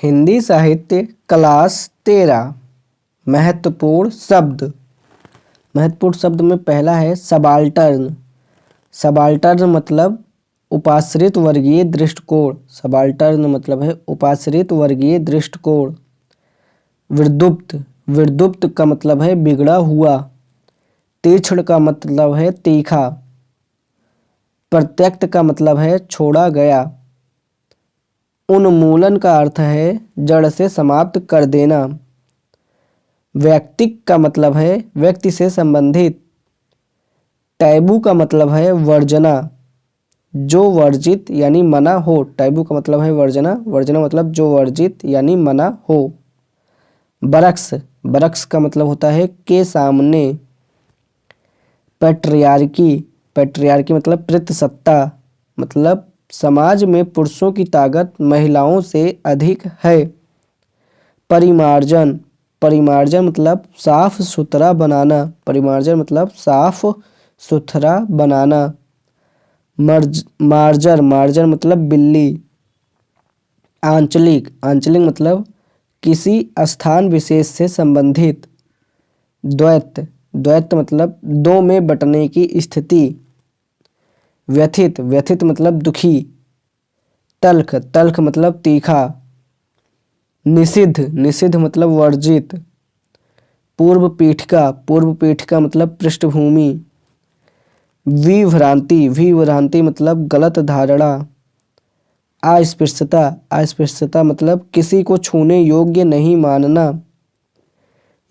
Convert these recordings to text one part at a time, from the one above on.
हिंदी साहित्य क्लास 13। महत्वपूर्ण शब्द। महत्वपूर्ण शब्द में पहला है सबाल्टर्न। सबाल्टर्न मतलब उपाश्रित वर्गीय दृष्टिकोण। सबाल्टर्न मतलब है उपाश्रित वर्गीय दृष्टिकोण। विर्दुप्त। विर्दुप्त का मतलब है बिगड़ा हुआ। तीक्ष्ण का मतलब है तीखा। प्रत्यक्त का मतलब है छोड़ा गया। उन्मूलन का अर्थ है जड़ से समाप्त कर देना। व्यक्तिक का मतलब है व्यक्ति से संबंधित। टैबू का मतलब है वर्जना, जो वर्जित यानी मना हो। टैबू का मतलब है वर्जना, वर्जना मतलब जो वर्जित यानी मना हो। बरक्स। बरक्स का मतलब होता है के सामने। पैट्रियार्की। पैट्रियार्की मतलब पितृसत्ता, मतलब समाज में पुरुषों की ताकत महिलाओं से अधिक है। परिमार्जन। परिमार्जन मतलब साफ सुथरा बनाना। परिमार्जन मतलब साफ सुथरा बनाना। मार्जर। मार्जर मतलब बिल्ली। आंचलिक। आंचलिक मतलब किसी स्थान विशेष से संबंधित। द्वैत। द्वैत मतलब दो में बंटने की स्थिति। व्यथित। व्यथित मतलब दुखी। तल्ख। तल्ख मतलब तीखा। निषिद्ध। निषिद्ध मतलब वर्जित। पूर्व पीठिका। पूर्व पीठिका मतलब पृष्ठभूमि। विभ्रांति। विभ्रांति मतलब गलत धारणा। अस्पृश्यता। अस्पृश्यता मतलब किसी को छूने योग्य नहीं मानना।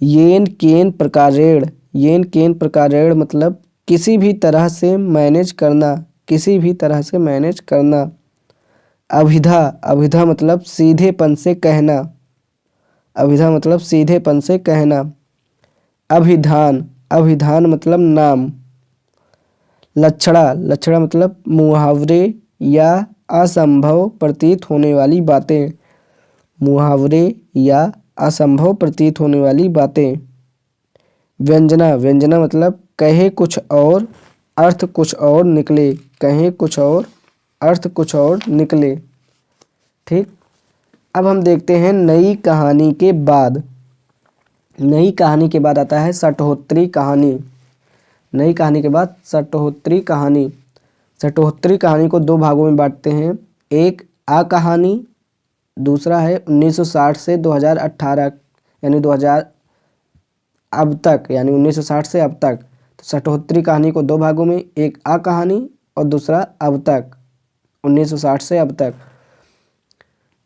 येन केन प्रकारेण। येन केन प्रकारेण मतलब किसी भी तरह से मैनेज करना। किसी भी तरह से मैनेज करना। अभिधा। अभिधा मतलब सीधेपन से कहना। अभिधा मतलब सीधेपन से कहना। अभिधान। अभिधान मतलब नाम। लक्षणा। लक्षणा मतलब मुहावरे या असंभव प्रतीत होने वाली बातें। मुहावरे या असंभव प्रतीत होने वाली बातें। व्यंजना। व्यंजना मतलब कहे कुछ और अर्थ कुछ और निकले। कहे कुछ और अर्थ कुछ और निकले। ठीक। अब हम देखते हैं नई कहानी के बाद। नई कहानी के बाद आता है सटहोत्री कहानी। नई कहानी के बाद सटहोत्री कहानी। सटहोत्री कहानी को दो भागों में बांटते हैं। एक आ कहानी, दूसरा है 1960 से 2018 यानी 2000 अब तक, यानी 1960 से अब तक। तो सटहोत्री कहानी को दो भागों में, एक आ कहानी और दूसरा अब तक, 1960 से अब तक।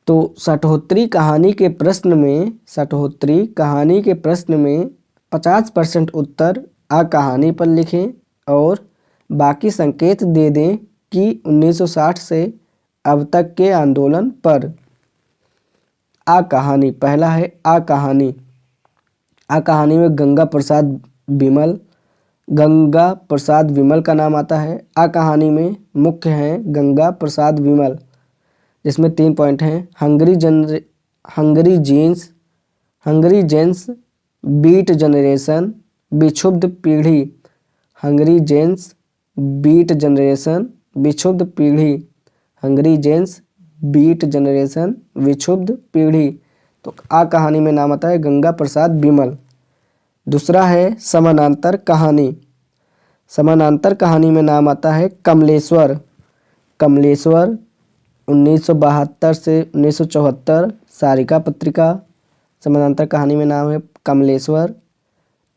तो सटहोत्री कहानी के प्रश्न में, सटहोत्री कहानी के प्रश्न में 50% उत्तर आ कहानी पर लिखें और बाकी संकेत दे दें कि 1960 से अब तक के आंदोलन पर। आ कहानी। पहला है आ कहानी। आ कहानी में गंगा प्रसाद विमल, गंगा प्रसाद विमल का नाम आता है। आ कहानी में मुख्य हैं गंगा प्रसाद विमल, जिसमें 3 पॉइंट हैं। हंगरी जेंस, बीट जनरेशन, विक्षुब्ध पीढ़ी। हंगरी जेंस, बीट जनरेशन, विक्षुब्ध पीढ़ी। हंगरी जेंस, बीट जनरेशन, विक्षुब्ध पीढ़ी। तो आ कहानी में नाम आता है गंगा प्रसाद विमल। दूसरा है समानांतर कहानी। समानांतर कहानी में नाम आता है कमलेश्वर। कमलेश्वर 1972 से 1974, सारिका पत्रिका। समानांतर कहानी में नाम है कमलेश्वर,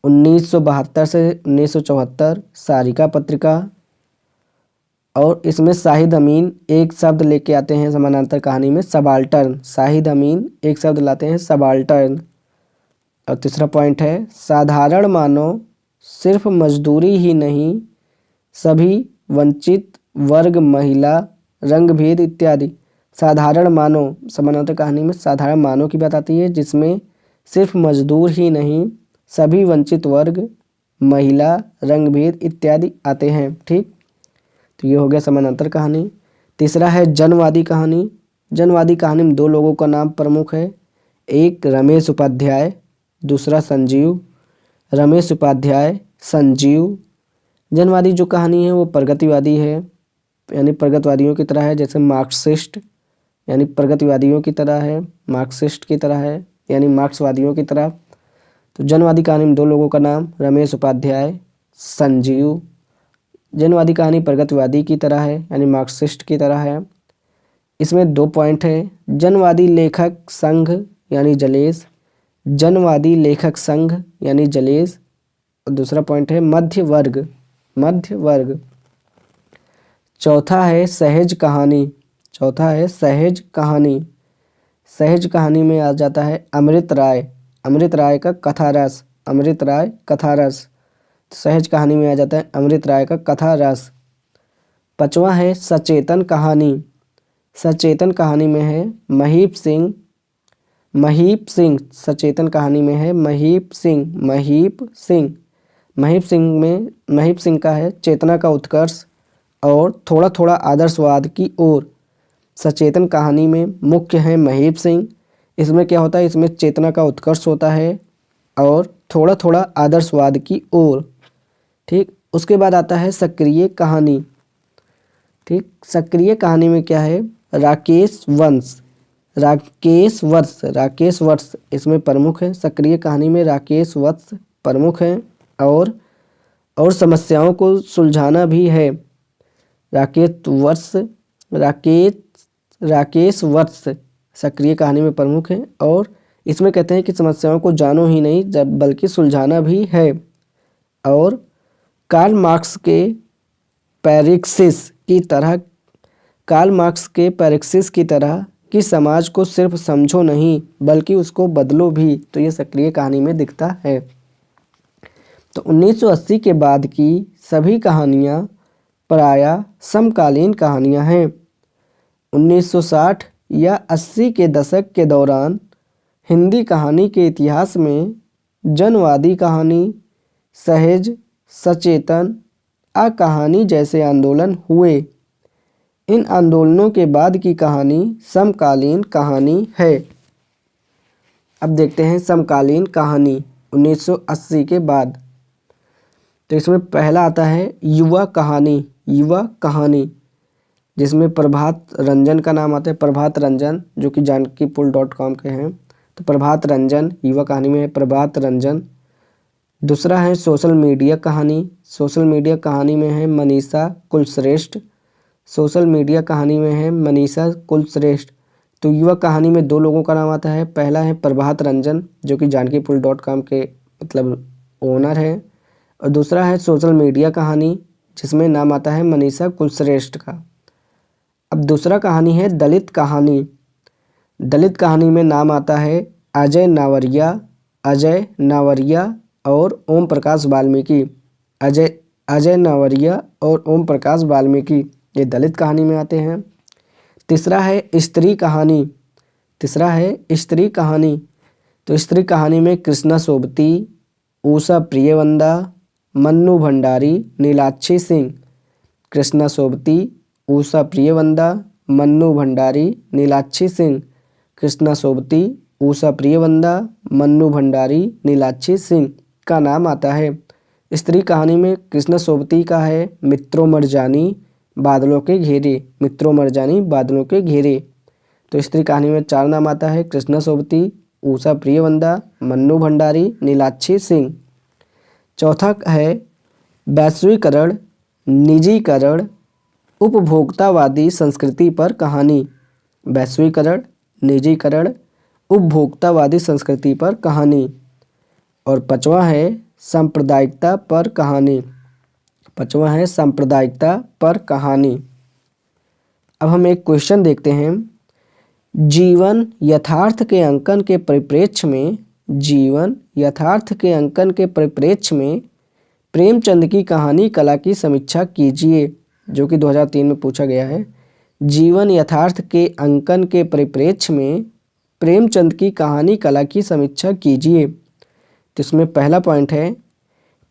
1972 से 1974, सारिका पत्रिका। और इसमें शाहिद अमीन एक शब्द लेके आते हैं समानांतर कहानी में, सबाल्टर्न। शाहिद अमीन एक शब्द लाते हैं सबाल्टर्न। और तीसरा पॉइंट है साधारण मानव सिर्फ मजदूरी ही नहीं, सभी वंचित वर्ग, महिला, रंग भेद इत्यादि। साधारण मानव, समानांतर कहानी में साधारण मानव की बात आती है, जिसमें सिर्फ मजदूर ही नहीं, सभी वंचित वर्ग, महिला, रंग भेद इत्यादि आते हैं। ठीक। तो ये हो गया समानांतर कहानी। तीसरा है जनवादी कहानी। जनवादी कहानी में दो लोगों का नाम प्रमुख है, एक रमेश उपाध्याय, दूसरा संजीव। रमेश उपाध्याय, संजीव। जनवादी जो कहानी है वो प्रगतिवादी है, यानी प्रगतिवादियों की तरह है, जैसे मार्क्सिस्ट, यानी प्रगतिवादियों की तरह है, मार्क्सिस्ट की तरह है, यानी मार्क्सवादियों की तरह। तो जनवादी कहानी में 2 लोगों का नाम, रमेश उपाध्याय, संजीव। जनवादी कहानी प्रगतिवादी की तरह है, यानी मार्क्सिस्ट की तरह है। इसमें 2 पॉइंट है, जनवादी लेखक संघ यानी जलेस, जनवादी लेखक संघ यानी जलेस। और दूसरा पॉइंट है मध्य वर्ग, मध्य वर्ग। चौथा है सहज कहानी, चौथा है सहज कहानी। सहज कहानी में आ जाता है अमृत राय, अमृत राय का कथारस, अमृत राय कथारस। सहज कहानी में आ जाता है अमृत राय का कथारस। 5वां है सचेतन कहानी, सचेतन कहानी में है महीप सिंह, महीप सिंह। सचेतन कहानी में है महीप सिंह, महीप सिंह। महीप सिंह में, महीप सिंह का है चेतना का उत्कर्ष और थोड़ा थोड़ा आदर्शवाद की ओर। सचेतन कहानी में मुख्य है महीप सिंह। इसमें क्या होता है, इसमें चेतना का उत्कर्ष होता है और थोड़ा थोड़ा आदर्शवाद की ओर। ठीक, उसके बाद आता है सक्रिय कहानी। ठीक, सक्रिय कहानी में क्या है, राकेश वंश, राकेश वर्ष, राकेश वर्ष इसमें प्रमुख है। सक्रिय कहानी में राकेश वत्स प्रमुख है और समस्याओं को सुलझाना भी है। राकेश वर्ष, राकेश वर्ष सक्रिय कहानी में प्रमुख है और इसमें कहते हैं कि समस्याओं को जानो ही नहीं जब बल्कि सुलझाना भी है। और कार्ल मार्क्स के पैरिक्सिस की तरह, कार्ल मार्क्स के पैरिक्सिस की तरह कि समाज को सिर्फ समझो नहीं बल्कि उसको बदलो भी, तो ये सक्रिय कहानी में दिखता है। तो 1980 के बाद की सभी कहानियाँ प्रायः समकालीन कहानियाँ हैं। 1960 या 80 के दशक के दौरान हिंदी कहानी के इतिहास में जनवादी कहानी, सहज, सचेतन, कहानी जैसे आंदोलन हुए। इन आंदोलनों के बाद की कहानी समकालीन कहानी है। अब देखते हैं समकालीन कहानी 1980 के बाद। तो इसमें पहला आता है युवा कहानी, युवा कहानी जिसमें प्रभात रंजन का नाम आता है, प्रभात रंजन जो कि जानकीपुल.com के हैं। तो प्रभात रंजन युवा कहानी में है, प्रभात रंजन। दूसरा है सोशल मीडिया कहानी, सोशल मीडिया कहानी में है मनीषा कुलश्रेष्ठ, सोशल मीडिया कहानी में है मनीषा कुलश्रेष्ठ। तो युवा कहानी में 2 लोगों का नाम आता है, पहला है प्रभात रंजन जो कि जानकीपुल.com के मतलब ओनर है, और दूसरा है सोशल मीडिया कहानी जिसमें नाम आता है मनीषा कुलश्रेष्ठ का। अब दूसरा कहानी है दलित कहानी, दलित कहानी में नाम आता है अजय नावरिया, अजय नावरिया और ओम प्रकाश वाल्मीकि, अजय नावरिया और ओम प्रकाश वाल्मीकि ये दलित कहानी में आते हैं। तीसरा है स्त्री कहानी, तीसरा है स्त्री कहानी। तो स्त्री कहानी में कृष्णा सोबती, उषा प्रियवंदा, मन्नू भंडारी, नीलाक्षी सिंह। कृष्णा सोबती, उषा प्रियवंदा, मन्नू भंडारी, नीलाक्षी सिंह। कृष्णा सोबती, उषा प्रियवंदा, मन्नू भंडारी, नीलाक्षी सिंह का नाम आता है। स्त्री कहानी में कृष्णा सोबती का है मित्रों मरजानी बादलों के घेरे, मित्रों मरजानी बादलों के घेरे। तो स्त्री कहानी में 4 नाम आता है, कृष्णा सोबती, उषा प्रियवंदा, मन्नू भंडारी, नीलाक्षी सिंह। चौथा है वैश्वीकरण, निजीकरण, उपभोक्तावादी संस्कृति पर कहानी, वैश्वीकरण, निजीकरण, उपभोक्तावादी संस्कृति पर कहानी। और 5वां है सांप्रदायिकता पर कहानी, 5वां है सांप्रदायिकता पर कहानी। अब हम एक क्वेश्चन देखते हैं, जीवन यथार्थ के अंकन के परिप्रेक्ष्य में, जीवन यथार्थ के अंकन के परिप्रेक्ष्य में प्रेमचंद की कहानी कला की समीक्षा कीजिए, जो कि 2003 में पूछा गया है। जीवन यथार्थ के अंकन के परिप्रेक्ष्य में प्रेमचंद की कहानी कला की समीक्षा कीजिए। तो इसमें पहला पॉइंट है,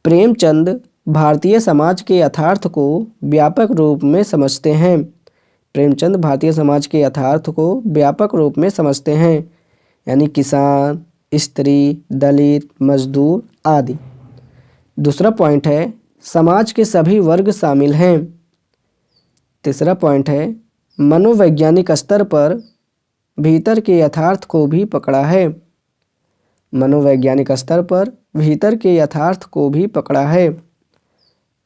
प्रेमचंद भारतीय समाज के यथार्थ को व्यापक रूप में समझते हैं, प्रेमचंद भारतीय समाज के यथार्थ को व्यापक रूप में समझते हैं, यानी किसान, स्त्री, दलित, मजदूर आदि। दूसरा पॉइंट है, समाज के सभी वर्ग शामिल हैं। तीसरा पॉइंट है, मनोवैज्ञानिक स्तर पर भीतर के यथार्थ को भी पकड़ा है। मनोवैज्ञानिक स्तर पर भीतर के यथार्थ को भी पकड़ा है।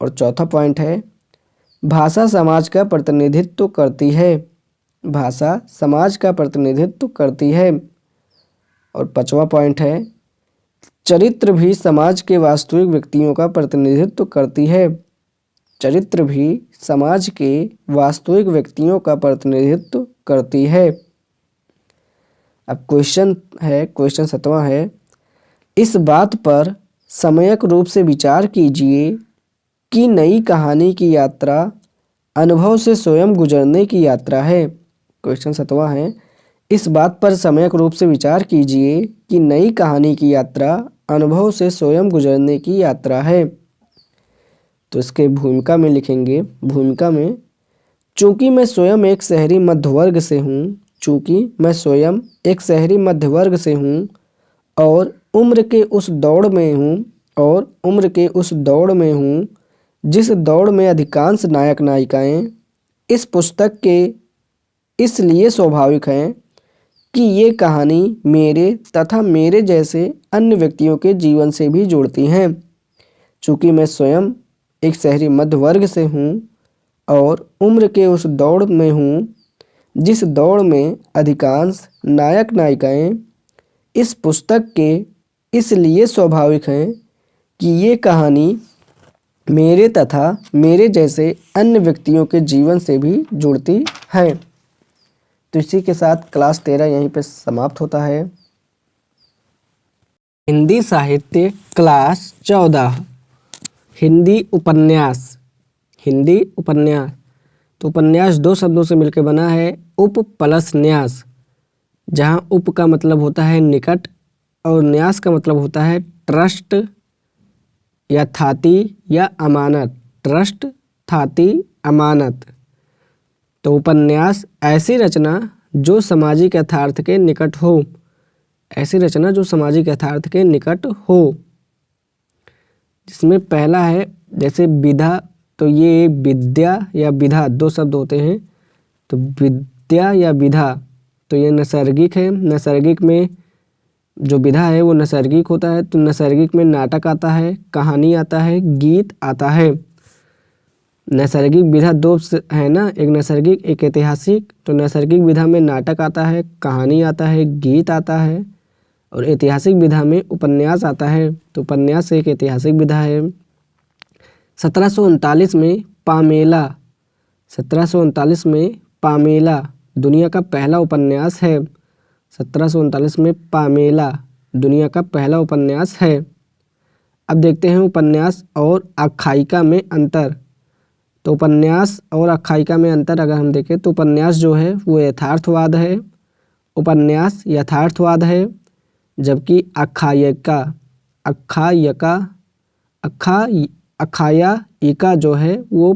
और चौथा पॉइंट है, भाषा समाज का प्रतिनिधित्व करती है। भाषा समाज का प्रतिनिधित्व करती है। और पांचवा पॉइंट है, चरित्र भी समाज के वास्तविक व्यक्तियों का प्रतिनिधित्व करती है। चरित्र भी समाज के वास्तविक व्यक्तियों का प्रतिनिधित्व करती है। अब क्वेश्चन 7वां है, इस बात पर सम्यक रूप से विचार कीजिए कि नई कहानी की यात्रा अनुभव से स्वयं गुजरने की यात्रा है। क्वेश्चन 7वां है, इस बात पर सम्यक रूप से विचार कीजिए कि नई कहानी की यात्रा अनुभव से स्वयं गुजरने की यात्रा है। तो इसके भूमिका में लिखेंगे, भूमिका में, चूँकि मैं स्वयं एक शहरी मध्यवर्ग से हूँ, चूँकि मैं स्वयं एक शहरी मध्यवर्ग से हूँ और उम्र के उस दौड़ में हूँ जिस दौड़ में अधिकांश नायक नायिकाएं इस पुस्तक के इसलिए स्वाभाविक हैं कि ये कहानी मेरे तथा मेरे जैसे अन्य व्यक्तियों के जीवन से भी जुड़ती हैं। चूँकि मैं स्वयं एक शहरी मध्य वर्ग से हूँ और उम्र के उस दौड़ में हूँ जिस दौड़ में अधिकांश नायक नायिकाएं इस पुस्तक के इसलिए स्वाभाविक हैं कि ये कहानी मेरे तथा मेरे जैसे अन्य व्यक्तियों के जीवन से भी जुड़ती है। तो इसी के साथ क्लास 13 यहीं पे समाप्त होता है। हिंदी साहित्य क्लास 14 हिंदी उपन्यास। हिंदी उपन्यास, तो उपन्यास दो शब्दों से मिलकर बना है, उप प्लस न्यास, जहाँ उप का मतलब होता है निकट और न्यास का मतलब होता है ट्रस्ट या थाती या अमानत। ट्रस्ट, थाती, अमानत। तो उपन्यास ऐसी रचना जो सामाजिक यथार्थ के निकट हो, ऐसी रचना जो सामाजिक यथार्थ के निकट हो। जिसमें पहला है जैसे विधा, तो ये विद्या या विधा दो शब्द होते हैं। तो विद्या या विधा, तो ये नैसर्गिक है। नैसर्गिक में जो विधा है वो नैसर्गिक होता है। तो नैसर्गिक में नाटक आता है, कहानी आता है, गीत आता है। नैसर्गिक विधा दो है ना, एक नैसर्गिक एक ऐतिहासिक। तो नैसर्गिक विधा में नाटक आता है, कहानी आता है, गीत आता है, और ऐतिहासिक विधा में उपन्यास आता है। तो उपन्यास एक ऐतिहासिक विधा है। 1739 में पामेला, 1739 में पामेला दुनिया का पहला उपन्यास है। 1739 में पामेला दुनिया का पहला उपन्यास है। अब देखते हैं उपन्यास और आख्यायिका में अंतर। तो उपन्यास और आख्यायिका में अंतर अगर हम देखें तो उपन्यास जो है वो यथार्थवाद है, उपन्यास यथार्थवाद है, जबकि आख्यायिका जो है वो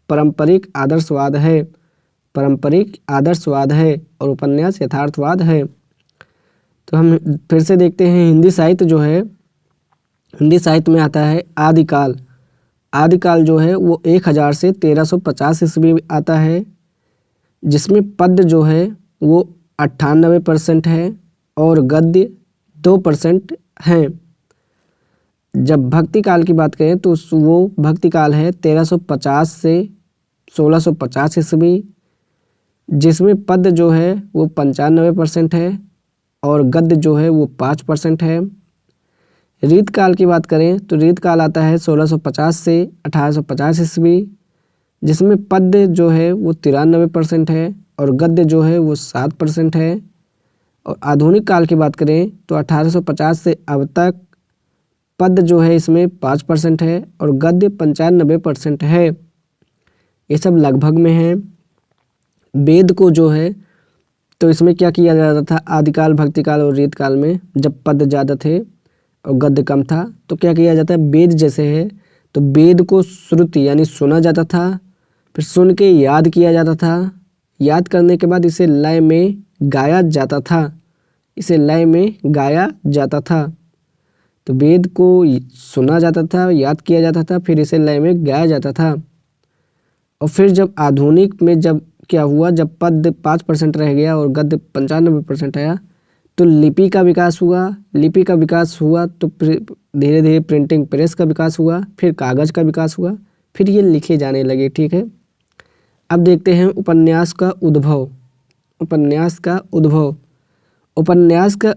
पारंपरिक आदर्शवाद है, पारंपरिक आदर्शवाद है, और उपन्यास यथार्थवाद है। तो हम फिर से देखते हैं हिंदी साहित्य जो है, हिंदी साहित्य में आता है आदिकाल। आदिकाल जो है वो 1000 से 1350 ईस्वी आता है, जिसमें पद्य जो है वो 98% है और गद्य 2% हैं। जब भक्ति काल की बात करें तो वो भक्ति काल है 1350 से 1650 ईस्वी, जिसमें पद्य जो है वो 95% है और गद्य जो है वो 5% है। रीत काल की बात करें तो रीत काल आता है 1650 से 1850 ईस्वी, जिसमें पद्य जो है वो 93% है और गद्य जो है वो 7% है। और आधुनिक काल की बात करें तो 1850 से अब तक पद्य जो है इसमें 5% है और गद्य 95% है। ये सब लगभग में है। वेद को जो है तो इसमें क्या किया जाता था, आदिकाल, भक्तिकाल और रीत काल में जब पद्य ज़्यादा थे और गद्य कम था तो क्या किया जाता है, वेद जैसे है तो वेद को श्रुति यानी सुना जाता था, फिर सुन के याद किया जाता था, याद करने के बाद इसे लय में गाया जाता था, इसे लय में गाया जाता था। तो वेद को सुना जाता था, याद किया जाता था, फिर इसे लय में गाया जाता था। और फिर जब आधुनिक में जब क्या हुआ, जब पद्य 5% रह गया और गद्य 95% आया तो लिपि का विकास हुआ। लिपि का विकास हुआ तो धीरे धीरे प्रिंटिंग प्रेस का विकास हुआ, फिर कागज़ का विकास हुआ, फिर ये लिखे जाने लगे। ठीक है, अब देखते हैं उपन्यास का उद्भव। उपन्यास का उद्भव, उपन्यास का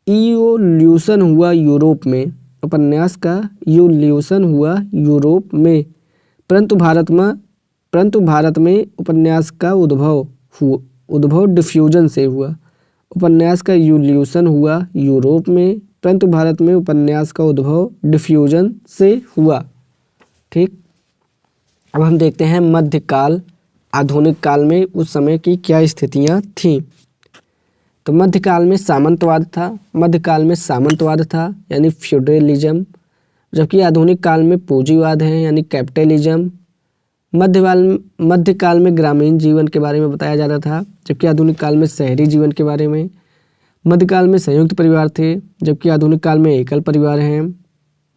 इवोल्यूशन हुआ यूरोप में। उपन्यास का इवोल्यूशन हुआ यूरोप में, परंतु भारत में उपन्यास का उद्भव डिफ्यूजन से हुआ। उपन्यास का इवोल्यूशन हुआ यूरोप में, परंतु भारत में उपन्यास का उद्भव डिफ्यूजन से हुआ। ठीक, अब हम देखते हैं मध्यकाल। आधुनिक काल में उस समय की क्या स्थितियां थीं। तो मध्यकाल में सामंतवाद था यानी फ्यूडरलिज्म, जबकि आधुनिक काल में पूंजीवाद है यानी कैपिटलिज्म। मध्यकाल में ग्रामीण जीवन के बारे में बताया जा रहा था, जबकि आधुनिक काल में शहरी जीवन के बारे में। मध्यकाल में संयुक्त परिवार थे, जबकि आधुनिक काल में एकल परिवार हैं।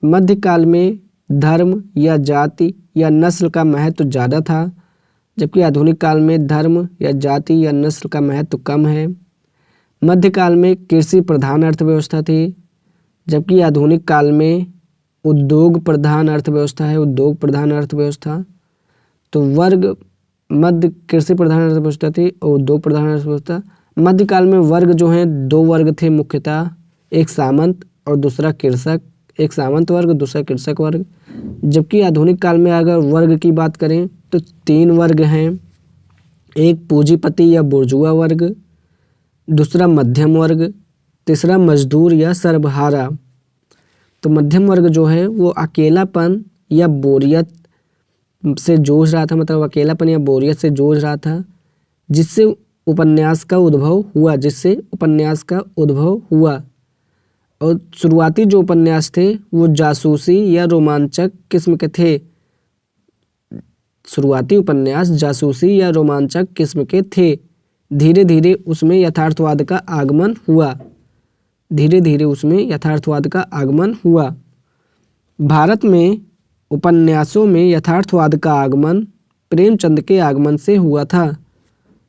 मध्यकाल में धर्म या जाति या नस्ल का महत्व ज़्यादा था, जबकि आधुनिक काल में धर्म या जाति या नस्ल का महत्व कम है। मध्यकाल में कृषि प्रधान अर्थव्यवस्था थी, जबकि आधुनिक काल में उद्योग प्रधान अर्थव्यवस्था है। उद्योग प्रधान अर्थव्यवस्था, तो वर्ग मध्य कृषि प्रधान अर्थव्यवस्था थी और उद्योग प्रधान अर्थव्यवस्था। मध्यकाल में वर्ग जो हैं 2 वर्ग थे मुख्यतः, एक सामंत और दूसरा कृषक। एक सामंत वर्ग, दूसरा कृषक वर्ग। जबकि आधुनिक काल में अगर वर्ग की बात करें तो 3 वर्ग हैं, एक पूंजीपति या बुर्जुआ वर्ग, दूसरा मध्यम वर्ग, तीसरा मजदूर या सर्वहारा। तो मध्यम वर्ग जो है वो अकेलापन या बोरियत से जूझ रहा था, मतलब अकेलापन या बोरियत से जूझ रहा था, जिससे उपन्यास का उद्भव हुआ। और शुरुआती जो उपन्यास थे वो जासूसी या रोमांचक किस्म के थे। शुरुआती उपन्यास जासूसी या रोमांचक किस्म के थे। धीरे धीरे उसमें यथार्थवाद का आगमन हुआ। भारत में उपन्यासों में यथार्थवाद का आगमन प्रेमचंद के आगमन से हुआ था।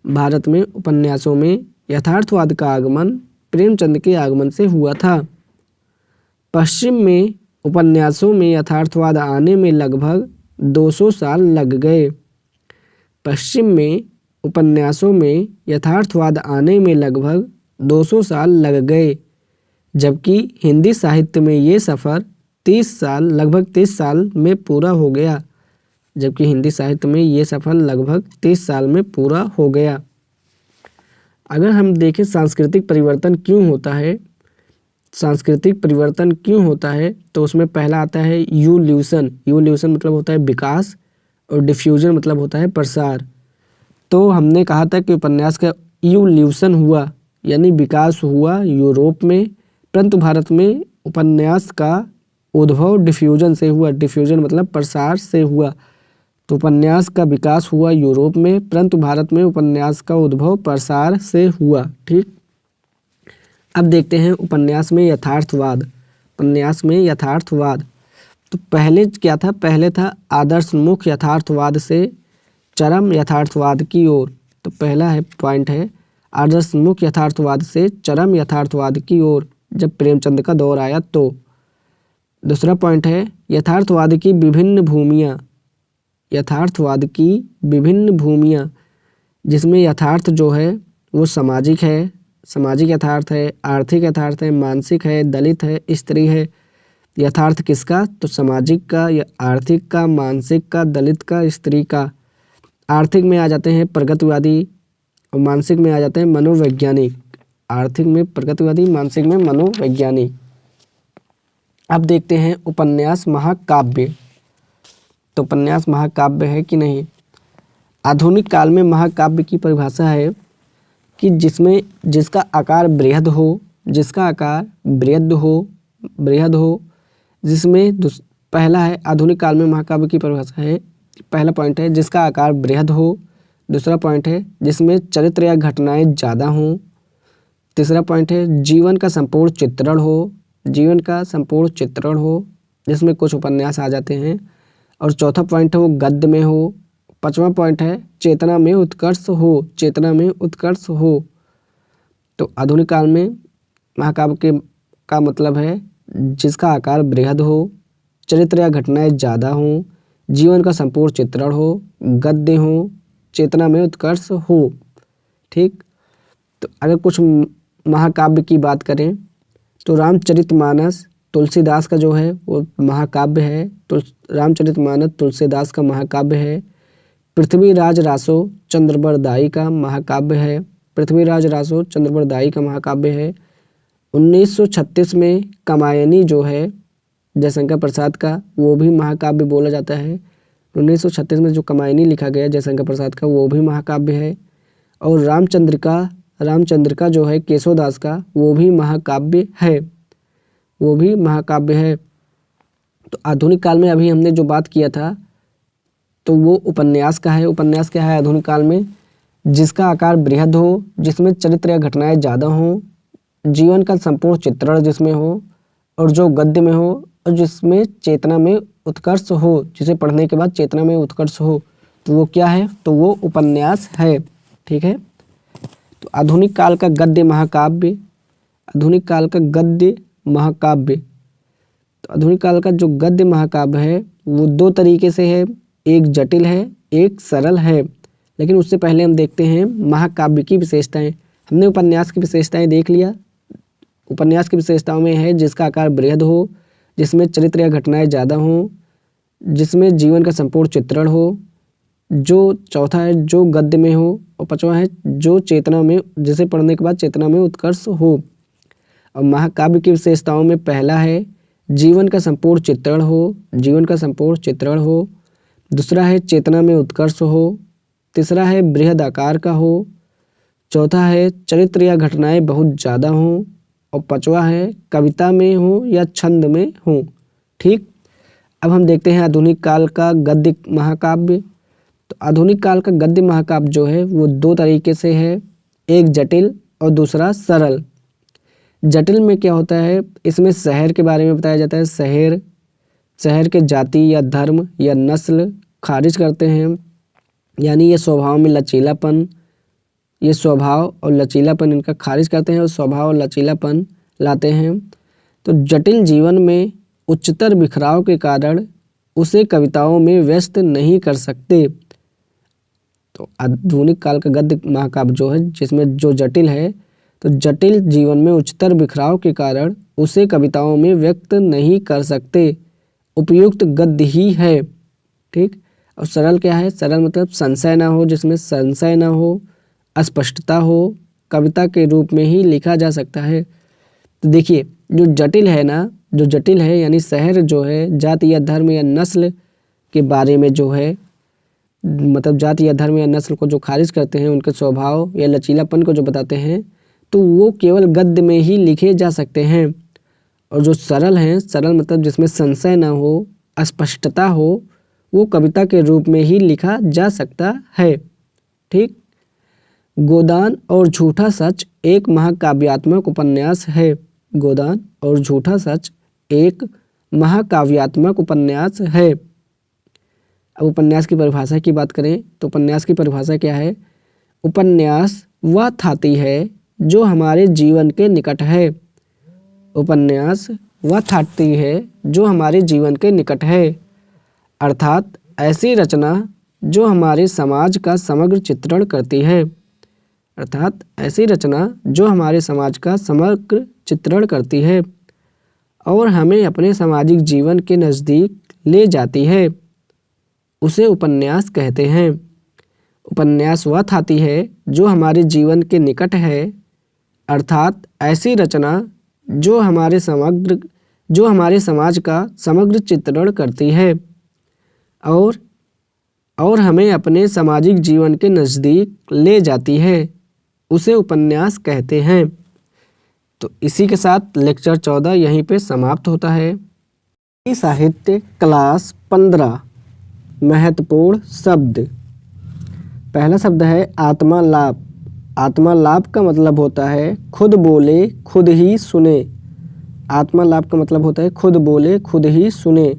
भारत में उपन्यासों में यथार्थवाद का आगमन प्रेमचंद के आगमन से हुआ था। पश्चिम में उपन्यासों में यथार्थवाद आने में लगभग 200 साल लग गए। पश्चिम में उपन्यासों में यथार्थवाद आने में लगभग 200 साल लग गए, जबकि हिंदी साहित्य में ये सफ़र लगभग 30 साल में पूरा हो गया। अगर हम देखें सांस्कृतिक परिवर्तन क्यों होता है, तो उसमें पहला आता है यूल्यूशन मतलब होता है विकास, और डिफ्यूजन मतलब होता है प्रसार। तो हमने कहा था कि उपन्यास का यूल्यूशन हुआ यानी विकास हुआ यूरोप में, परंतु भारत में उपन्यास का उद्भव डिफ्यूजन से हुआ। डिफ्यूजन मतलब प्रसार से हुआ। तो उपन्यास का विकास हुआ यूरोप में, परंतु भारत में उपन्यास का उद्भव प्रसार से हुआ। ठीक, अब देखते हैं उपन्यास में यथार्थवाद। तो पहले क्या था, पहले था आदर्शमुख यथार्थवाद से चरम यथार्थवाद की ओर। तो पहला पॉइंट है आदर्शमुख यथार्थवाद से चरम यथार्थवाद की ओर, जब प्रेमचंद का दौर आया तो। दूसरा पॉइंट है यथार्थवाद की विभिन्न भूमियाँ, जिसमें यथार्थ जो है वो सामाजिक यथार्थ है, आर्थिक यथार्थ है, मानसिक है, दलित है, स्त्री है। यथार्थ किसका, तो सामाजिक का, या आर्थिक का, मानसिक का, दलित का, स्त्री का। आर्थिक में आ जाते हैं प्रगतिवादी और मानसिक में आ जाते हैं मनोवैज्ञानिक। आर्थिक में प्रगतिवादी, मानसिक में मनोवैज्ञानिक। अब देखते हैं उपन्यास महाकाव्य। तो उपन्यास महाकाव्य है कि नहीं। आधुनिक काल में महाकाव्य की परिभाषा है कि जिसका आकार बृहद हो, जिसमें पहला है आधुनिक काल में महाकाव्य की परिभाषा है। पहला पॉइंट है जिसका आकार बृहद हो। दूसरा पॉइंट है जिसमें चरित्र या घटनाएं ज़्यादा हों। तीसरा पॉइंट है जीवन का संपूर्ण चित्रण हो, जिसमें कुछ उपन्यास आ जाते हैं। और चौथा पॉइंट है वो गद्य में हो। 5वां पॉइंट है चेतना में उत्कर्ष हो, चेतना में उत्कर्ष हो। तो आधुनिक काल में महाकाव्य के का मतलब है जिसका आकार बृहद हो, चरित्र या घटनाएं ज़्यादा हों, जीवन का संपूर्ण चित्रण हो, गद्य हो, चेतना में उत्कर्ष हो। ठीक, तो अगर कुछ महाकाव्य की बात करें तो रामचरितमानस तुलसीदास का जो है वो महाकाव्य है। रामचरितमानस तुलसीदास का महाकाव्य है। पृथ्वीराज रासो चंद्रबरदाई का महाकाव्य है। पृथ्वीराज रासो चंद्रबरदाई का महाकाव्य है। 1936 में कामायनी जो है जयशंकर प्रसाद का, वो भी महाकाव्य बोला जाता है। 1936 में जो कामायनी लिखा गया जयशंकर प्रसाद का, वो भी महाकाव्य है। और रामचंद्रिका जो है केशवदास का, वो भी महाकाव्य है, वो भी महाकाव्य है। तो आधुनिक काल में अभी हमने जो बात किया था तो वो उपन्यास का है। उपन्यास क्या है आधुनिक काल में? जिसका आकार बृहद हो, जिसमें चरित्र या घटनाएं ज़्यादा हों, जीवन का संपूर्ण चित्रण जिसमें हो, और जो गद्य में हो, और जिसमें चेतना में उत्कर्ष हो, जिसे पढ़ने के बाद चेतना में उत्कर्ष हो, तो वो क्या है? तो वो उपन्यास है। ठीक है, तो आधुनिक काल का गद्य महाकाव्य, आधुनिक काल का गद्य महाकाव्य, तो आधुनिक काल का जो गद्य महाकाव्य है वो दो तरीके से है, एक जटिल है, एक सरल है। लेकिन उससे पहले हम देखते हैं महाकाव्य की विशेषताएं। हमने उपन्यास की विशेषताएं देख लिया। उपन्यास की विशेषताओं में है जिसका आकार बृहद हो, जिसमें चरित्र या घटनाएं ज़्यादा हों, जिसमें जीवन का संपूर्ण चित्रण हो, जो चौथा है जो गद्य में हो, और पांचवा है जो चेतना में, जिसे पढ़ने के बाद चेतना में उत्कर्ष हो। और महाकाव्य की विशेषताओं में पहला है जीवन का संपूर्ण चित्रण हो, जीवन का संपूर्ण चित्रण हो। दूसरा है चेतना में उत्कर्ष हो। तीसरा है बृहद आकार का हो। चौथा है चरित्र या घटनाएं बहुत ज़्यादा हों। और पांचवा है कविता में हो या छंद में हो। ठीक, अब हम देखते हैं आधुनिक काल का गद्य महाकाव्य। तो आधुनिक काल का गद्य महाकाव्य जो है वो दो तरीके से है, एक जटिल और दूसरा सरल। जटिल में क्या होता है, इसमें शहर के बारे में बताया जाता है। शहर के जाति या धर्म या नस्ल खारिज करते हैं, यानी ये स्वभाव में लचीलापन, ये स्वभाव और लचीलापन इनका खारिज करते हैं और स्वभाव और लचीलापन लाते हैं। तो जटिल जीवन में उच्चतर बिखराव के कारण उसे कविताओं में व्यस्त नहीं कर सकते। तो आधुनिक काल का गद्य महाकाव्य जो है जिसमें जो जटिल है, तो जटिल जीवन में उच्चतर बिखराव के कारण उसे कविताओं में व्यक्त नहीं कर सकते, उपयुक्त गद्य ही है। ठीक, और सरल क्या है? सरल मतलब संशय ना हो, जिसमें संशय ना हो, अस्पष्टता हो, कविता के रूप में ही लिखा जा सकता है। तो देखिए जो जटिल है ना, जो जटिल है यानी शहर जो है जाति या धर्म या नस्ल के बारे में जो है, मतलब जाति या धर्म या नस्ल को जो खारिज करते हैं, उनके स्वभाव या लचीलापन को जो बताते हैं, तो वो केवल गद्य में ही लिखे जा सकते हैं। और जो सरल हैं, सरल मतलब जिसमें संशय ना हो, अस्पष्टता हो, वो कविता के रूप में ही लिखा जा सकता है। ठीक, गोदान और झूठा सच एक महाकाव्यात्मक उपन्यास है। गोदान और झूठा सच एक महाकाव्यात्मक उपन्यास है। अब उपन्यास की परिभाषा की बात करें तो उपन्यास की परिभाषा क्या है? उपन्यास वह थाती है जो हमारे जीवन के निकट है। उपन्यास वह थाती है जो हमारे जीवन के निकट है, अर्थात ऐसी रचना जो हमारे समाज का समग्र चित्रण करती है। अर्थात ऐसी रचना जो हमारे समाज का समग्र चित्रण करती है और हमें अपने सामाजिक जीवन के नज़दीक ले जाती है, उसे उपन्यास कहते हैं। उपन्यास वह थाती है जो हमारे जीवन के निकट है, अर्थात ऐसी रचना जो हमारे समाज का समग्र चित्रण करती है और हमें अपने सामाजिक जीवन के नज़दीक ले जाती है, उसे उपन्यास कहते हैं। तो इसी के साथ लेक्चर 14 यहीं पे समाप्त होता है। साहित्य क्लास 15 महत्वपूर्ण शब्द। पहला शब्द है आत्मा लाभ। आत्मा लाभ का मतलब होता है खुद बोले खुद ही सुने। आत्मा लाभ का मतलब होता है खुद बोले खुद ही सुने।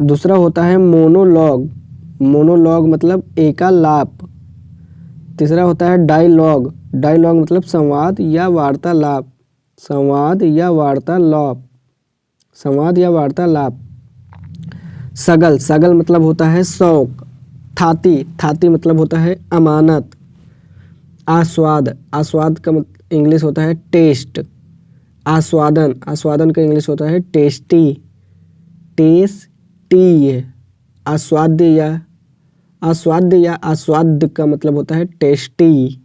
दूसरा होता है मोनोलॉग। मोनोलॉग मतलब एकालाप। तीसरा होता है डायलॉग, डायलॉग मतलब संवाद या वार्तालाप, संवाद या वार्तालाप, संवाद या वार्तालाप। सगल, सगल मतलब होता है शौक। थाती, थाती मतलब होता है अमानत। आस्वाद, आस्वाद का इंग्लिश होता है टेस्ट। आस्वादन, आस्वादन का इंग्लिश होता है टेस्टी, टेस्टी। आस्वाद्य या आस्वाद्य या आस्वाद का मतलब होता है टेस्टी।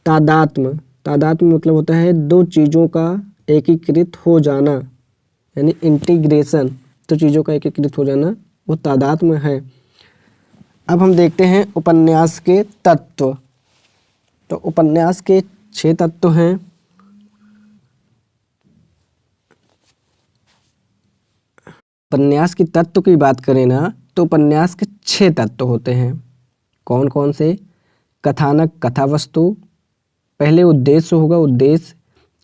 तादात्म्य, तादात्म्य मतलब होता है दो चीज़ों का एकीकृत हो जाना, यानी इंटीग्रेशन, तो चीज़ों का एकीकृत हो जाना वो तादात्म्य है। अब हम देखते हैं उपन्यास के तत्व। तो उपन्यास के 6 तत्व हैं। उपन्यास की तत्व की बात करें ना तो उपन्यास के 6 तत्व होते हैं। कौन कौन से? कथानक, कथा वस्तु, पहले उद्देश्य होगा, उद्देश्य,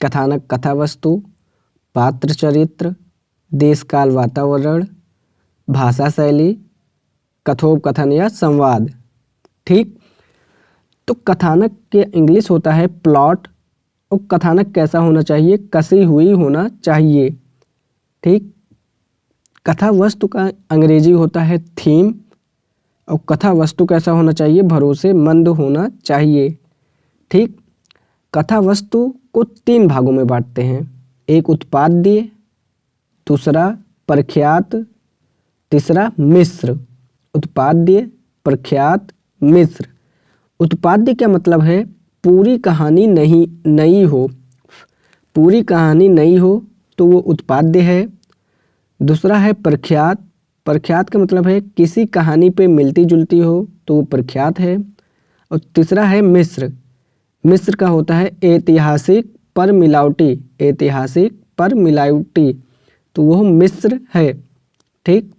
कथानक, कथा वस्तु, पात्र चरित्र, देश काल वातावरण, भाषा शैली, कथोपकथन या संवाद। ठीक, तो कथानक के इंग्लिश होता है प्लॉट, और कथानक कैसा होना चाहिए? कसी हुई होना चाहिए। ठीक, कथा वस्तु का अंग्रेजी होता है थीम, और कथा वस्तु कैसा होना चाहिए? भरोसेमंद होना चाहिए। ठीक, कथा वस्तु को 3 भागों में बांटते हैं, एक उत्पाद्य, दूसरा प्रख्यात, तीसरा मिश्र। उत्पाद्य, प्रख्यात, मिश्र। उत्पाद्य क्या मतलब है? पूरी कहानी नहीं नई हो, पूरी कहानी नई हो तो वो उत्पाद्य है। दूसरा है प्रख्यात, प्रख्यात का मतलब है किसी कहानी पे मिलती जुलती हो तो वो प्रख्यात है। और तीसरा है मिश्र, मिश्र का होता है ऐतिहासिक पर मिलावटी, ऐतिहासिक पर मिलावटी, तो वह मिश्र है। ठीक,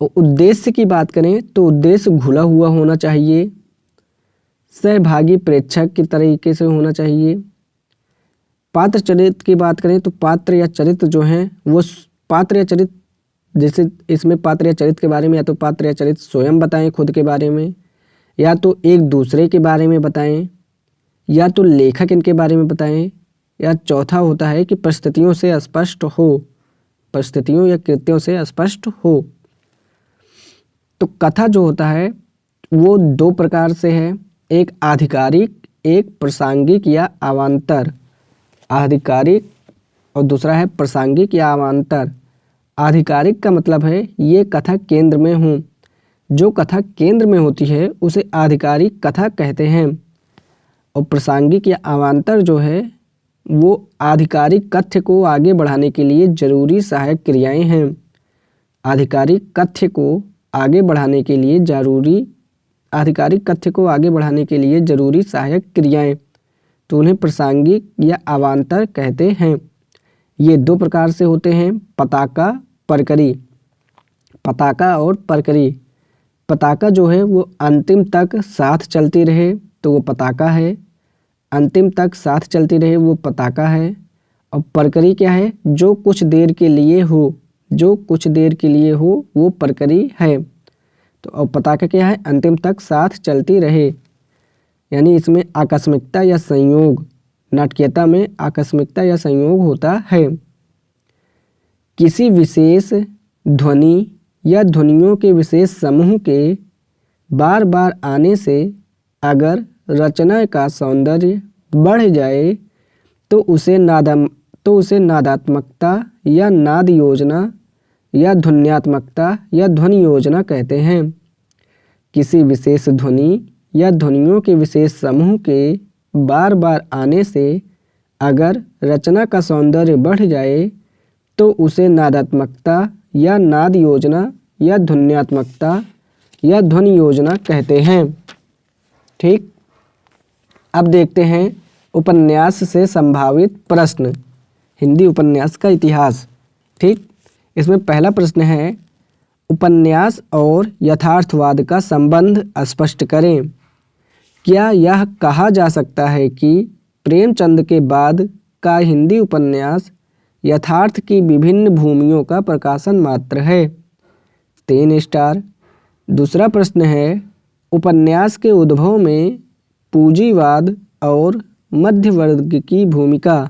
उद्देश्य की बात करें तो उद्देश्य घुला हुआ होना चाहिए, सहभागी प्रेक्षक की तरीके से होना चाहिए। पात्र चरित्र की बात करें तो पात्र या चरित्र जो हैं वो पात्र या चरित्र, जैसे इसमें पात्र या चरित्र के बारे में या तो पात्र या चरित्र स्वयं बताएं खुद के बारे में, या तो एक दूसरे के बारे में बताएं, या तो लेखक इनके बारे में बताएं, या चौथा होता है कि परिस्थितियों से स्पष्ट हो, परिस्थितियों या कृत्यों से स्पष्ट हो। तो कथा जो होता है वो 2 प्रकार से है, एक आधिकारिक, एक प्रासंगिक या अवान्तर। आधिकारिक और दूसरा है प्रासंगिक या अवान्तर। आधिकारिक का मतलब है ये कथा केंद्र में हो, जो कथा केंद्र में होती है उसे आधिकारिक कथा कहते हैं। और प्रासंगिक या अवान्तर जो है वो आधिकारिक कथ्य को आगे बढ़ाने के लिए जरूरी सहायक क्रियाएं हैं। आधिकारिक कथ्य को आगे बढ़ाने के लिए आधिकारिक कथ्य को आगे बढ़ाने के लिए जरूरी सहायक क्रियाएं, तो उन्हें प्रासंगिक या अवान्तर कहते हैं। ये 2 प्रकार से होते हैं, पताका, परकरी। पताका और परकरी। पताका जो है वो अंतिम तक साथ चलती रहे तो वो पताका है, अंतिम तक साथ चलती रहे वो पताका है। और परकरी क्या है? जो कुछ देर के लिए हो, जो कुछ देर के लिए हो वो परकरी है। तो और पताका क्या है? अंतिम तक साथ चलती रहे, यानी इसमें आकस्मिकता या संयोग, नाटकीयता में आकस्मिकता या संयोग होता है। किसी विशेष ध्वनि या ध्वनियों के विशेष समूह के बार बार आने से अगर रचना का सौंदर्य बढ़ जाए तो उसे नादात्मकता या नाद योजना या ध्वन्यात्मकता या ध्वनि योजना कहते हैं। किसी विशेष ध्वनि या ध्वनियों के विशेष समूह के बार बार आने से अगर रचना का सौंदर्य बढ़ जाए तो उसे नादात्मकता या नाद योजना या ध्वन्यात्मकता या ध्वनि योजना कहते हैं। ठीक, अब देखते हैं उपन्यास से संभावित प्रश्न, हिंदी उपन्यास का इतिहास। ठीक, इसमें पहला प्रश्न है, उपन्यास और यथार्थवाद का संबंध स्पष्ट करें। क्या यह कहा जा सकता है कि प्रेमचंद के बाद का हिंदी उपन्यास यथार्थ की विभिन्न भूमियों का प्रकाशन मात्र है? 3 स्टार। दूसरा प्रश्न है, उपन्यास के उद्भव में पूंजीवाद और मध्य वर्ग की भूमिका।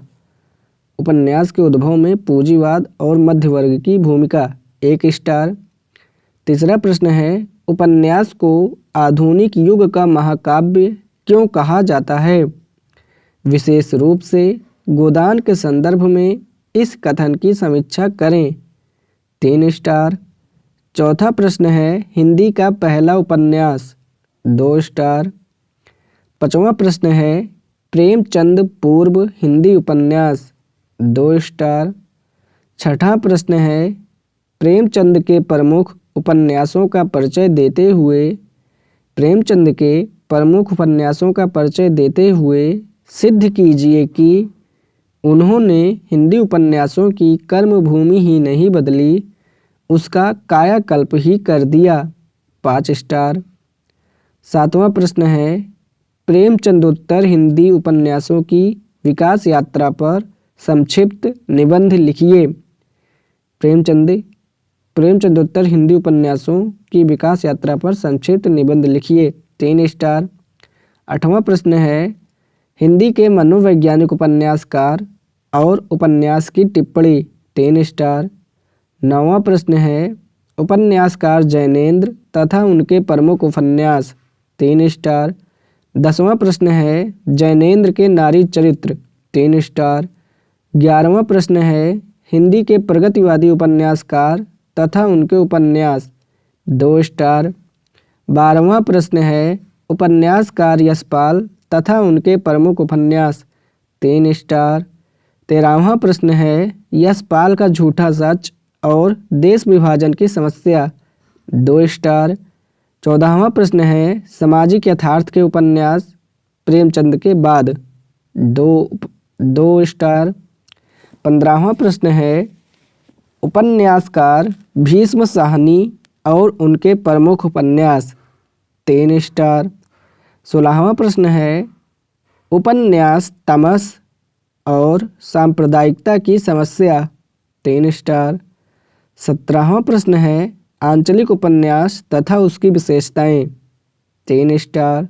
उपन्यास के उद्भव में पूंजीवाद और मध्य वर्ग की भूमिका 1 स्टार। तीसरा प्रश्न है, उपन्यास को आधुनिक युग का महाकाव्य क्यों कहा जाता है? विशेष रूप से गोदान के संदर्भ में इस कथन की समीक्षा करें। 3 स्टार। चौथा प्रश्न है, हिंदी का पहला उपन्यास। 2 स्टार। 5वां प्रश्न है, प्रेमचंद पूर्व हिंदी उपन्यास। 2 स्टार। 6ठा प्रश्न है, प्रेमचंद के प्रमुख उपन्यासों का परिचय देते हुए सिद्ध कीजिए कि उन्होंने हिंदी उपन्यासों की कर्मभूमि ही नहीं बदली, उसका कायाकल्प ही कर दिया। 5 स्टार। 7वां प्रश्न है, प्रेमचंदोत्तर हिंदी उपन्यासों की विकास यात्रा पर संक्षिप्त निबंध लिखिए। प्रेमचंदोत्तर हिंदी उपन्यासों की विकास यात्रा पर संक्षिप्त निबंध लिखिए। 3 स्टार। 8वां प्रश्न है, हिंदी के मनोवैज्ञानिक उपन्यासकार और उपन्यास की टिप्पणी। 3 स्टार। 9वां प्रश्न है, उपन्यासकार जैनेंद्र तथा उनके प्रमुख उपन्यास। 3 स्टार। 10वां प्रश्न है, जैनेंद्र के नारी चरित्र। 3 स्टार। 11वां प्रश्न है, हिंदी के प्रगतिवादी उपन्यासकार तथा उनके उपन्यास। 2 स्टार। 12वां प्रश्न है, उपन्यासकार यशपाल तथा उनके प्रमुख उपन्यास। 3 स्टार। 13वां प्रश्न है, यशपाल का झूठा सच और देश विभाजन की समस्या। 2 स्टार। 14वां प्रश्न है, सामाजिक यथार्थ के उपन्यास प्रेमचंद के बाद। 2 स्टार। 15वां प्रश्न है, उपन्यासकार भीष्म साहनी और उनके प्रमुख उपन्यास। 3 स्टार। 16वां प्रश्न है, उपन्यास तमस और सांप्रदायिकता की समस्या। 3 स्टार। 17वां प्रश्न है, आंचलिक उपन्यास तथा उसकी विशेषताएं। 3 स्टार।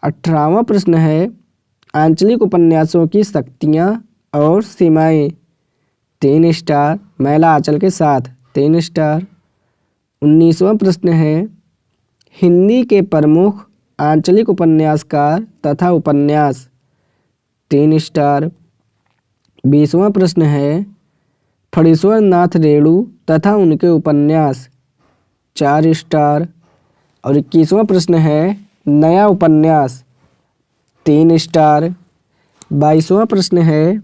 18वां प्रश्न है, आंचलिक उपन्यासों की शक्तियाँ और सीमाएं। 3 स्टार। मैला आंचल के साथ। 3 स्टार। 19वां प्रश्न है, हिंदी के प्रमुख आंचलिक उपन्यासकार तथा उपन्यास। 3 स्टार। 20वां प्रश्न है, फणीश्वर नाथ रेणु तथा उनके उपन्यास। 4 स्टार। और 21वां प्रश्न है, नया उपन्यास। 3 स्टार। 22वां प्रश्न है,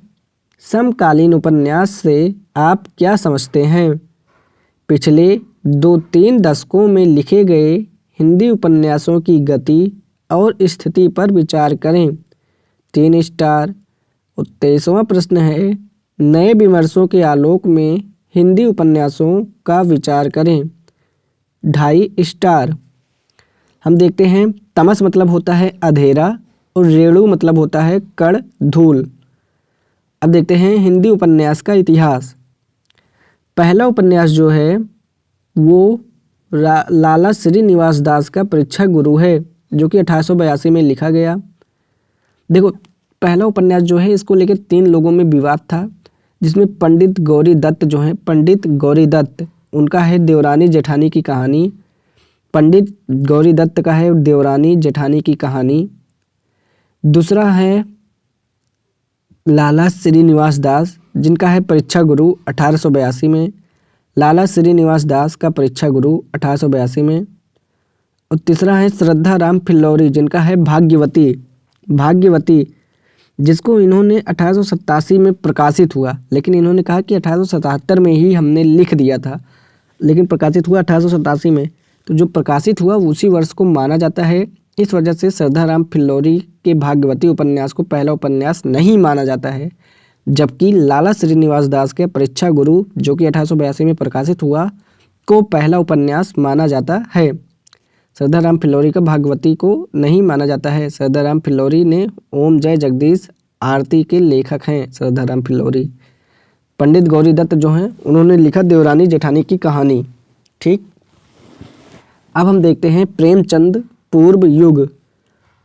समकालीन उपन्यास से आप क्या समझते हैं? पिछले 2-3 दशकों में लिखे गए हिंदी उपन्यासों की गति और स्थिति पर विचार करें। 3 स्टार। और 23वां प्रश्न है, नए विमर्शों के आलोक में हिंदी उपन्यासों का विचार करें। 2.5 स्टार। हम देखते हैं, तमस मतलब होता है अंधेरा और रेणु मतलब होता है कण धूल। अब देखते हैं हिंदी उपन्यास का इतिहास। पहला उपन्यास जो है वो लाला श्रीनिवास दास का परीक्षा गुरु है, जो कि 1882 में लिखा गया। देखो, पहला उपन्यास जो है इसको लेकर 3 लोगों में विवाद था, जिसमें पंडित गौरी दत्त उनका है देवरानी जेठानी की कहानी। पंडित गौरी दत्त का है देवरानी जेठानी की कहानी। दूसरा है लाला श्रीनिवास दास, जिनका है परीक्षा गुरु 1882 में। लाला श्रीनिवास दास का परीक्षा गुरु 1882 में। और तीसरा है श्रद्धा राम फिल्लौरी, जिनका है भाग्यवती, जिसको इन्होंने 1887 में प्रकाशित हुआ, लेकिन इन्होंने कहा कि 1877 में ही हमने लिख दिया था, लेकिन प्रकाशित हुआ 1887 में। तो जो प्रकाशित हुआ उसी वर्ष को माना जाता है। इस वजह से श्रद्धा राम फिल्लौरी के भाग्यवती उपन्यास को पहला उपन्यास नहीं माना जाता है, जबकि लाला श्रीनिवास दास के परीक्षा गुरु, जो कि 1882 में प्रकाशित हुआ, को पहला उपन्यास माना जाता है। श्रद्धा राम फिल्लौरी का भाग्यवती को नहीं माना जाता है। श्रद्धा राम फिल्लौरी ने ओम जय जगदीश आरती के लेखक हैं। श्रद्धा राम फिल्लौरी। पंडित गौरी दत्त जो हैं उन्होंने लिखा देवरानी जेठानी की कहानी। ठीक। अब हम देखते हैं प्रेमचंद पूर्व युग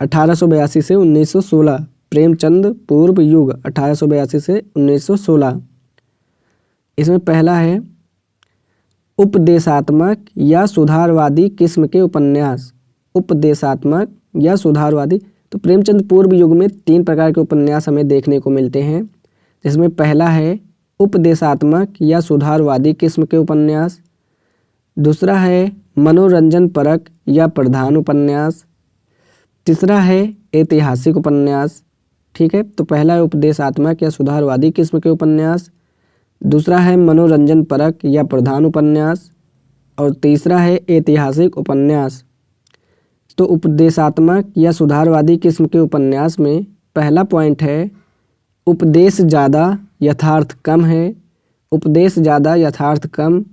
1882 से 1916। प्रेमचंद पूर्व युग 1882 से 1916। इसमें पहला है उपदेशात्मक या सुधारवादी किस्म के उपन्यास। उपदेशात्मक या सुधारवादी। तो प्रेमचंद पूर्व युग में 3 प्रकार के उपन्यास हमें देखने को मिलते हैं, जिसमें पहला है उपदेशात्मक या सुधारवादी किस्म के उपन्यास। दूसरा है मनोरंजन परक या प्रधान उपन्यास। तीसरा है ऐतिहासिक उपन्यास। ठीक है, तो पहला है उपदेशात्मक या सुधारवादी किस्म के उपन्यास, दूसरा है मनोरंजन परक या प्रधान उपन्यास, और तीसरा है ऐतिहासिक उपन्यास। तो उपदेशात्मक या सुधारवादी किस्म के उपन्यास में पहला पॉइंट है उपदेश ज़्यादा यथार्थ कम है। उपदेश ज़्यादा यथार्थ कम।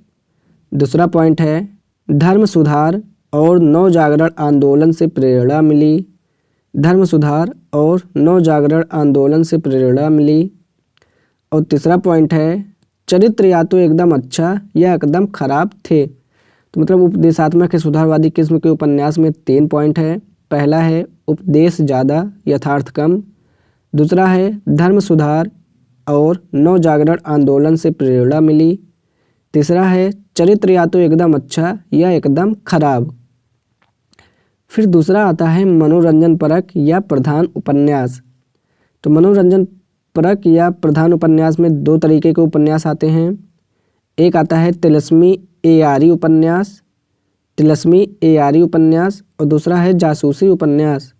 दूसरा पॉइंट है धर्म सुधार और नवजागरण आंदोलन से प्रेरणा मिली। धर्म सुधार और नवजागरण आंदोलन से प्रेरणा मिली। और तीसरा पॉइंट है चरित्र या तो एकदम अच्छा या एकदम खराब थे। तो मतलब उपदेशात्मक या सुधारवादी किस्म के उपन्यास में 3 पॉइंट है। पहला है उपदेश ज़्यादा यथार्थ कम। दूसरा है धर्म सुधार और नवजागरण आंदोलन से प्रेरणा मिली। तीसरा है चरित्र या तो एकदम अच्छा या एकदम खराब। फिर दूसरा आता है मनोरंजन परक या प्रधान उपन्यास। तो मनोरंजन परक या प्रधान उपन्यास में 2 तरीके के उपन्यास आते हैं। एक आता है तिलस्मी एआरी उपन्यास। तिलस्मी एआरी उपन्यास। और दूसरा है जासूसी उपन्यास।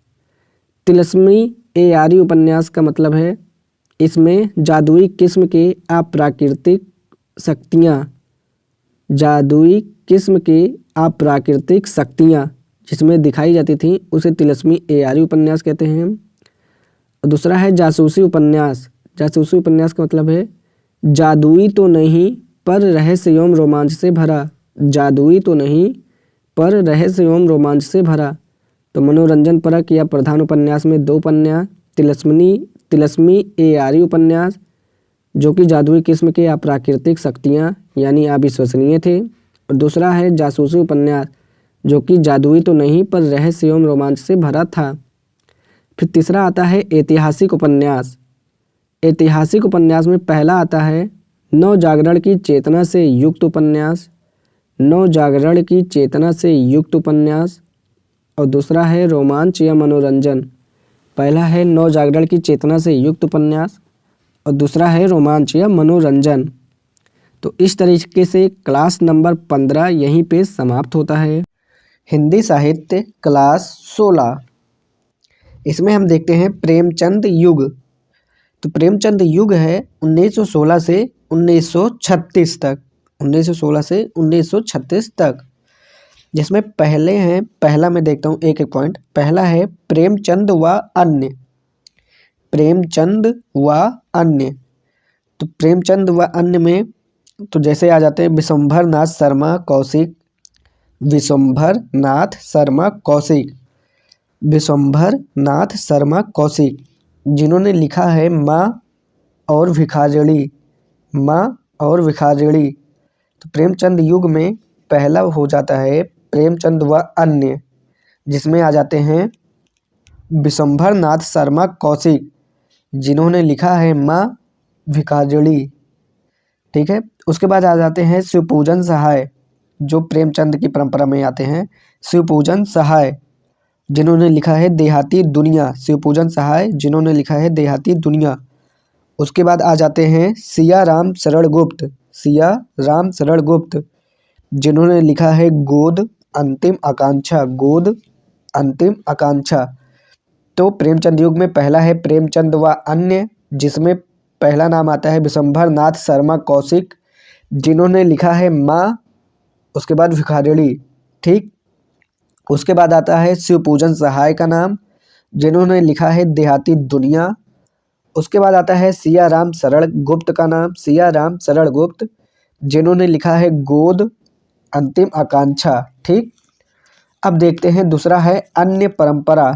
तिलस्मी एआरी उपन्यास का मतलब है इसमें जादुई किस्म के अप्राकृतिक शक्तियाँ, जादुई किस्म की अप्राकृतिक शक्तियाँ जिसमें दिखाई जाती थी उसे तिलस्मी एआरी उपन्यास कहते हैं। और दूसरा है जासूसी उपन्यास। जासूसी उपन्यास का मतलब है जादुई तो नहीं पर रहस्य एवं रोमांच से भरा। जादुई तो नहीं पर रहस्य एवं रोमांच से भरा। तो मनोरंजन परक या प्रधान उपन्यास में 2 उपन्यास तिलस्मी एआरी उपन्यास जो कि जादुई किस्म के अप्राकृतिक शक्तियाँ यानी अविश्वसनीय थे, और दूसरा है जासूसी उपन्यास जो कि जादुई तो नहीं पर रहस्य एवं रोमांच से भरा था। फिर तीसरा आता है ऐतिहासिक उपन्यास। ऐतिहासिक उपन्यास में पहला आता है नवजागरण की चेतना से युक्त उपन्यास। नवजागरण की चेतना से युक्त उपन्यास। और दूसरा है रोमांच या मनोरंजन। पहला है नवजागरण की चेतना से युक्त उपन्यास और दूसरा है रोमांच या मनोरंजन। तो इस तरीके से क्लास नंबर 15 यहीं पे समाप्त होता है। हिंदी साहित्य क्लास 16, इसमें हम देखते हैं प्रेमचंद युग। तो प्रेमचंद युग है 1916 से 1936 तक। 1916 से 1936 तक, जिसमें पहला मैं देखता हूँ एक एक पॉइंट। पहला है प्रेमचंद व अन्य। प्रेमचंद व अन्य। तो प्रेमचंद व अन्य में तो जैसे आ जाते हैं विशंभर नाथ शर्मा कौशिक। विशंभर नाथ शर्मा कौशिक। विशंभर नाथ शर्मा कौशिक जिन्होंने लिखा है माँ और भिखारिणी। माँ और भिखारिणी। तो प्रेमचंद युग में पहला हो जाता है प्रेमचंद व अन्य, जिसमें आ जाते हैं विशंभर नाथ शर्मा कौशिक जिन्होंने लिखा है माँ भिखारिणी। ठीक है, उसके बाद आ जाते हैं शिवपूजन सहाय जो प्रेमचंद की परंपरा में आते हैं। शिवपूजन सहाय जिन्होंने लिखा है देहाती दुनिया। शिवपूजन सहाय जिन्होंने लिखा है देहाती दुनिया। उसके बाद आ जाते हैं सिया राम शरण गुप्त। सिया राम शरण गुप्त जिन्होंने लिखा है गोद अंतिम आकांक्षा। गोद अंतिम आकांक्षा। तो प्रेमचंद युग में पहला है प्रेमचंद व अन्य, जिसमें पहला नाम आता है विशंभर नाथ शर्मा कौशिक जिन्होंने लिखा है माँ, उसके बाद भिखारिणी। ठीक, उसके बाद आता है शिवपूजन सहाय का नाम जिन्होंने लिखा है देहाती दुनिया। उसके बाद आता है सिया राम शरण गुप्त का नाम, सिया राम शरण गुप्त जिन्होंने लिखा है गोद अंतिम आकांक्षा। ठीक, अब देखते हैं दूसरा है अन्य परंपरा।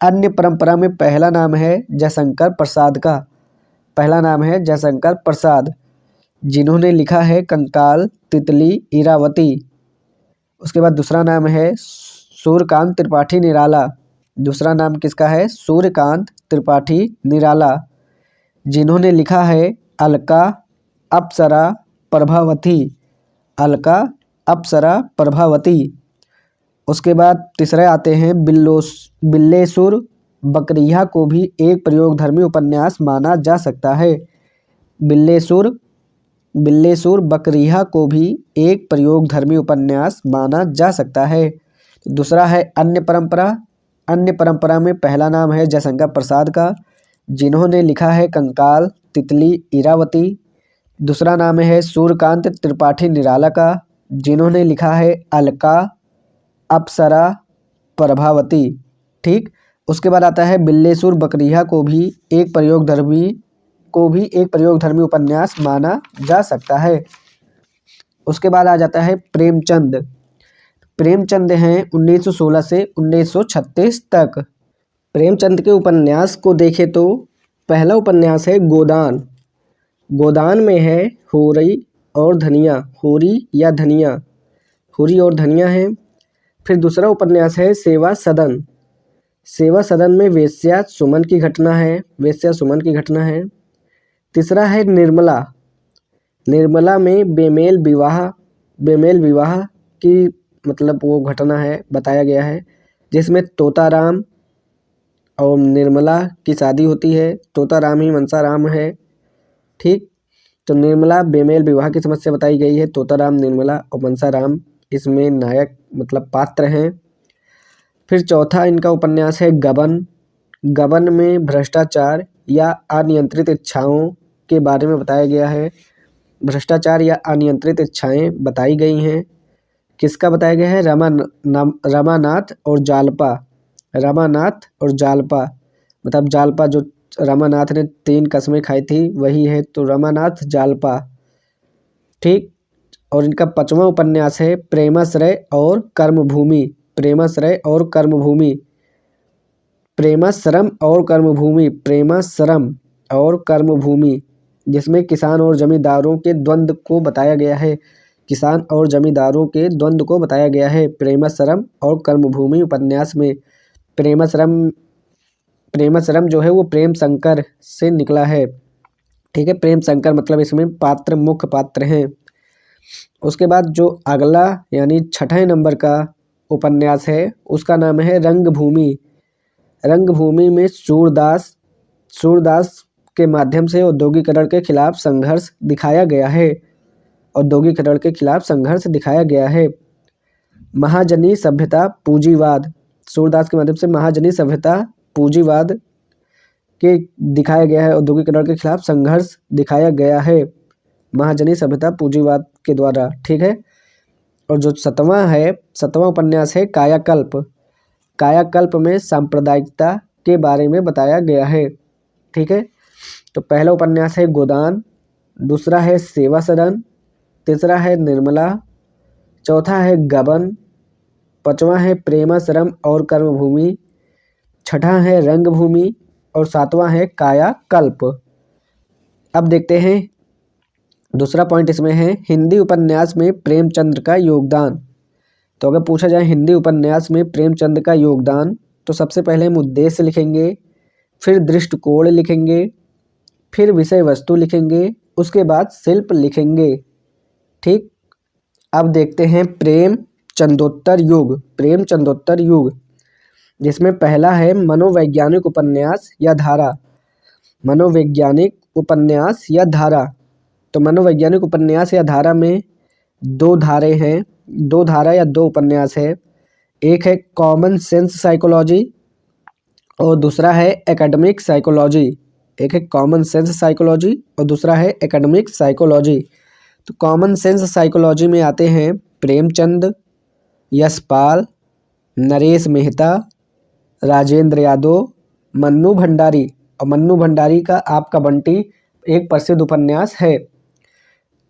अन्य परंपरा में पहला नाम है जयशंकर प्रसाद का। पहला नाम है जयशंकर प्रसाद जिन्होंने लिखा है कंकाल तितली इरावती। उसके बाद दूसरा नाम है सूर्यकांत त्रिपाठी निराला। दूसरा नाम किसका है? सूर्यकांत त्रिपाठी निराला, जिन्होंने लिखा है अलका, अप्सरा, प्रभावती। अलका, अप्सरा, प्रभावती। उसके बाद तीसरे आते हैं बिल्लेसुर बकरिया को भी एक प्रयोगधर्मी उपन्यास माना जा सकता है। बिल्लेसुर बकरिया को भी एक प्रयोगधर्मी उपन्यास माना जा सकता है। दूसरा है अन्य परंपरा। अन्य परंपरा में पहला नाम है जयशंकर प्रसाद का, जिन्होंने लिखा है कंकाल, तितली, इरावती। दूसरा नाम है सूर्यकांत त्रिपाठी निराला का, जिन्होंने लिखा है अलका, अप्सरा, प्रभावती। ठीक। उसके बाद आता है बिल्लेसुर बकरिया को भी एक प्रयोगधर्मी उपन्यास माना जा सकता है। उसके बाद आ जाता है प्रेमचंद। प्रेमचंद हैं 1916 से 1936 तक। प्रेमचंद के उपन्यास को देखें तो पहला उपन्यास है गोदान। गोदान में है होरी और धनिया, होरी या धनिया, होरी और धनिया है। फिर दूसरा उपन्यास है सेवा सदन। सेवा सदन में वेश्या सुमन की घटना है। तीसरा है निर्मला। निर्मला में बेमेल विवाह की मतलब वो घटना है, बताया गया है, जिसमें तोताराम और निर्मला की शादी होती है। तोताराम ही मनसाराम है। ठीक। तो निर्मला बेमेल विवाह की समस्या बताई गई है। तोताराम, निर्मला और मनसाराम इसमें नायक मतलब पात्र हैं। फिर चौथा इनका उपन्यास है गबन। गबन में भ्रष्टाचार या अनियंत्रित इच्छाओं के बारे में बताया गया है। भ्रष्टाचार या अनियंत्रित इच्छाएं बताई गई हैं। किसका बताया गया है? रमानाथ और जालपा। रमानाथ और जालपा मतलब जालपा जो रमानाथ ने 3 कस्में खाई थी वही है, तो रमानाथ जालपा। ठीक। और इनका 5वां उपन्यास है प्रेमाश्रय और कर्मभूमि। प्रेमाश्रय और कर्मभूमि। प्रेमाश्रम और कर्मभूमि, जिसमें किसान और जमींदारों के द्वंद्व को बताया गया है। प्रेमाश्रम और कर्मभूमि उपन्यास में प्रेमाश्रम जो है वो प्रेम शंकर से निकला है। ठीक है, प्रेम शंकर मतलब इसमें मुख्य पात्र हैं। उसके बाद जो अगला यानी 6ठे नंबर का उपन्यास है उसका नाम है रंगभूमि। रंगभूमि में सूरदास के माध्यम से औद्योगिकरण के खिलाफ संघर्ष दिखाया गया है। महाजनी सभ्यता पूंजीवाद। सूरदास के माध्यम से महाजनी सभ्यता पूंजीवाद के दिखाया गया है, औद्योगिकरण के खिलाफ संघर्ष दिखाया गया है महाजनी सभ्यता पूंजीवाद के द्वारा। ठीक है। और जो 7वां उपन्यास है कायाकल्प। कायाकल्प में सांप्रदायिकता के बारे में बताया गया है। ठीक है। तो पहला उपन्यास है गोदान, दूसरा है सेवा सदन, तीसरा है निर्मला, चौथा है गबन, 5वां है प्रेमाश्रम और कर्मभूमि, 6ठा है रंगभूमि और 7वां है कायाकल्प। अब देखते हैं दूसरा पॉइंट इसमें है हिंदी उपन्यास में प्रेमचंद का योगदान। तो अगर पूछा जाए हिंदी उपन्यास में प्रेमचंद का योगदान, तो सबसे पहले हम उद्देश्य लिखेंगे, फिर दृष्टिकोण लिखेंगे, फिर विषय वस्तु लिखेंगे, उसके बाद शिल्प लिखेंगे। ठीक। अब देखते हैं प्रेमचंदोत्तर युग, जिसमें पहला है मनोवैज्ञानिक उपन्यास या धारा। तो मनोवैज्ञानिक उपन्यास या धारा में 2 उपन्यास है। एक है कॉमन सेंस साइकोलॉजी और दूसरा है एकेडमिक साइकोलॉजी। और दूसरा है एकेडमिक साइकोलॉजी। तो कॉमन सेंस साइकोलॉजी में आते हैं प्रेमचंद, यशपाल, नरेश मेहता, राजेंद्र यादव, मन्नू भंडारी। और मन्नू भंडारी का आपका बंटी एक प्रसिद्ध उपन्यास है।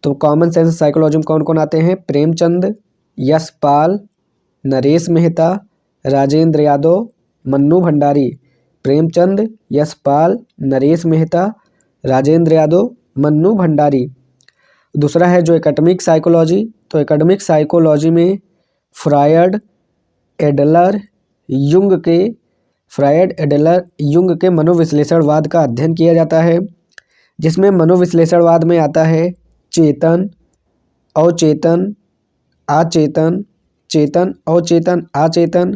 तो कॉमन सेंस साइकोलॉजी में कौन कौन आते हैं? प्रेमचंद, यशपाल, नरेश मेहता, राजेंद्र यादव, मन्नू भंडारी। प्रेमचंद, यशपाल, नरेश मेहता, राजेंद्र यादव, मन्नू भंडारी। दूसरा है जो एकेडमिक साइकोलॉजी। तो एकेडमिक साइकोलॉजी में फ्रायड एडलर युंग के मनोविश्लेषणवाद का अध्ययन किया जाता है, जिसमें मनोविश्लेषणवाद में आता है चेतन, अवचेतन, अचेतन, चेतन, अवचेतन, अचेतन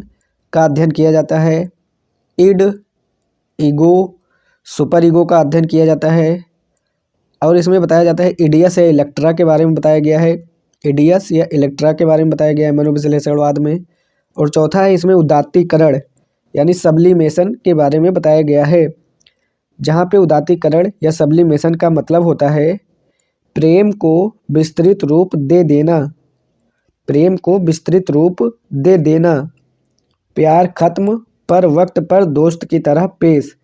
का अध्ययन किया जाता है। इड, ईगो, सुपर ईगो का अध्ययन किया जाता है। और इसमें बताया जाता है इडियस या इलेक्ट्रा के बारे में बताया गया है, इडियस या इलेक्ट्रा के बारे में बताया गया है मनोविश्लेषणवाद में। और चौथा है इसमें उदात्तीकरण यानी सब्लिमेशन के बारे में बताया गया है, जहाँ पे उदात्तीकरण या सब्लिमेशन का मतलब होता है प्रेम को विस्तृत रूप दे देना, प्रेम को विस्तृत रूप दे देना, प्यार खत्म पर वक्त पर दोस्त की तरह पेश,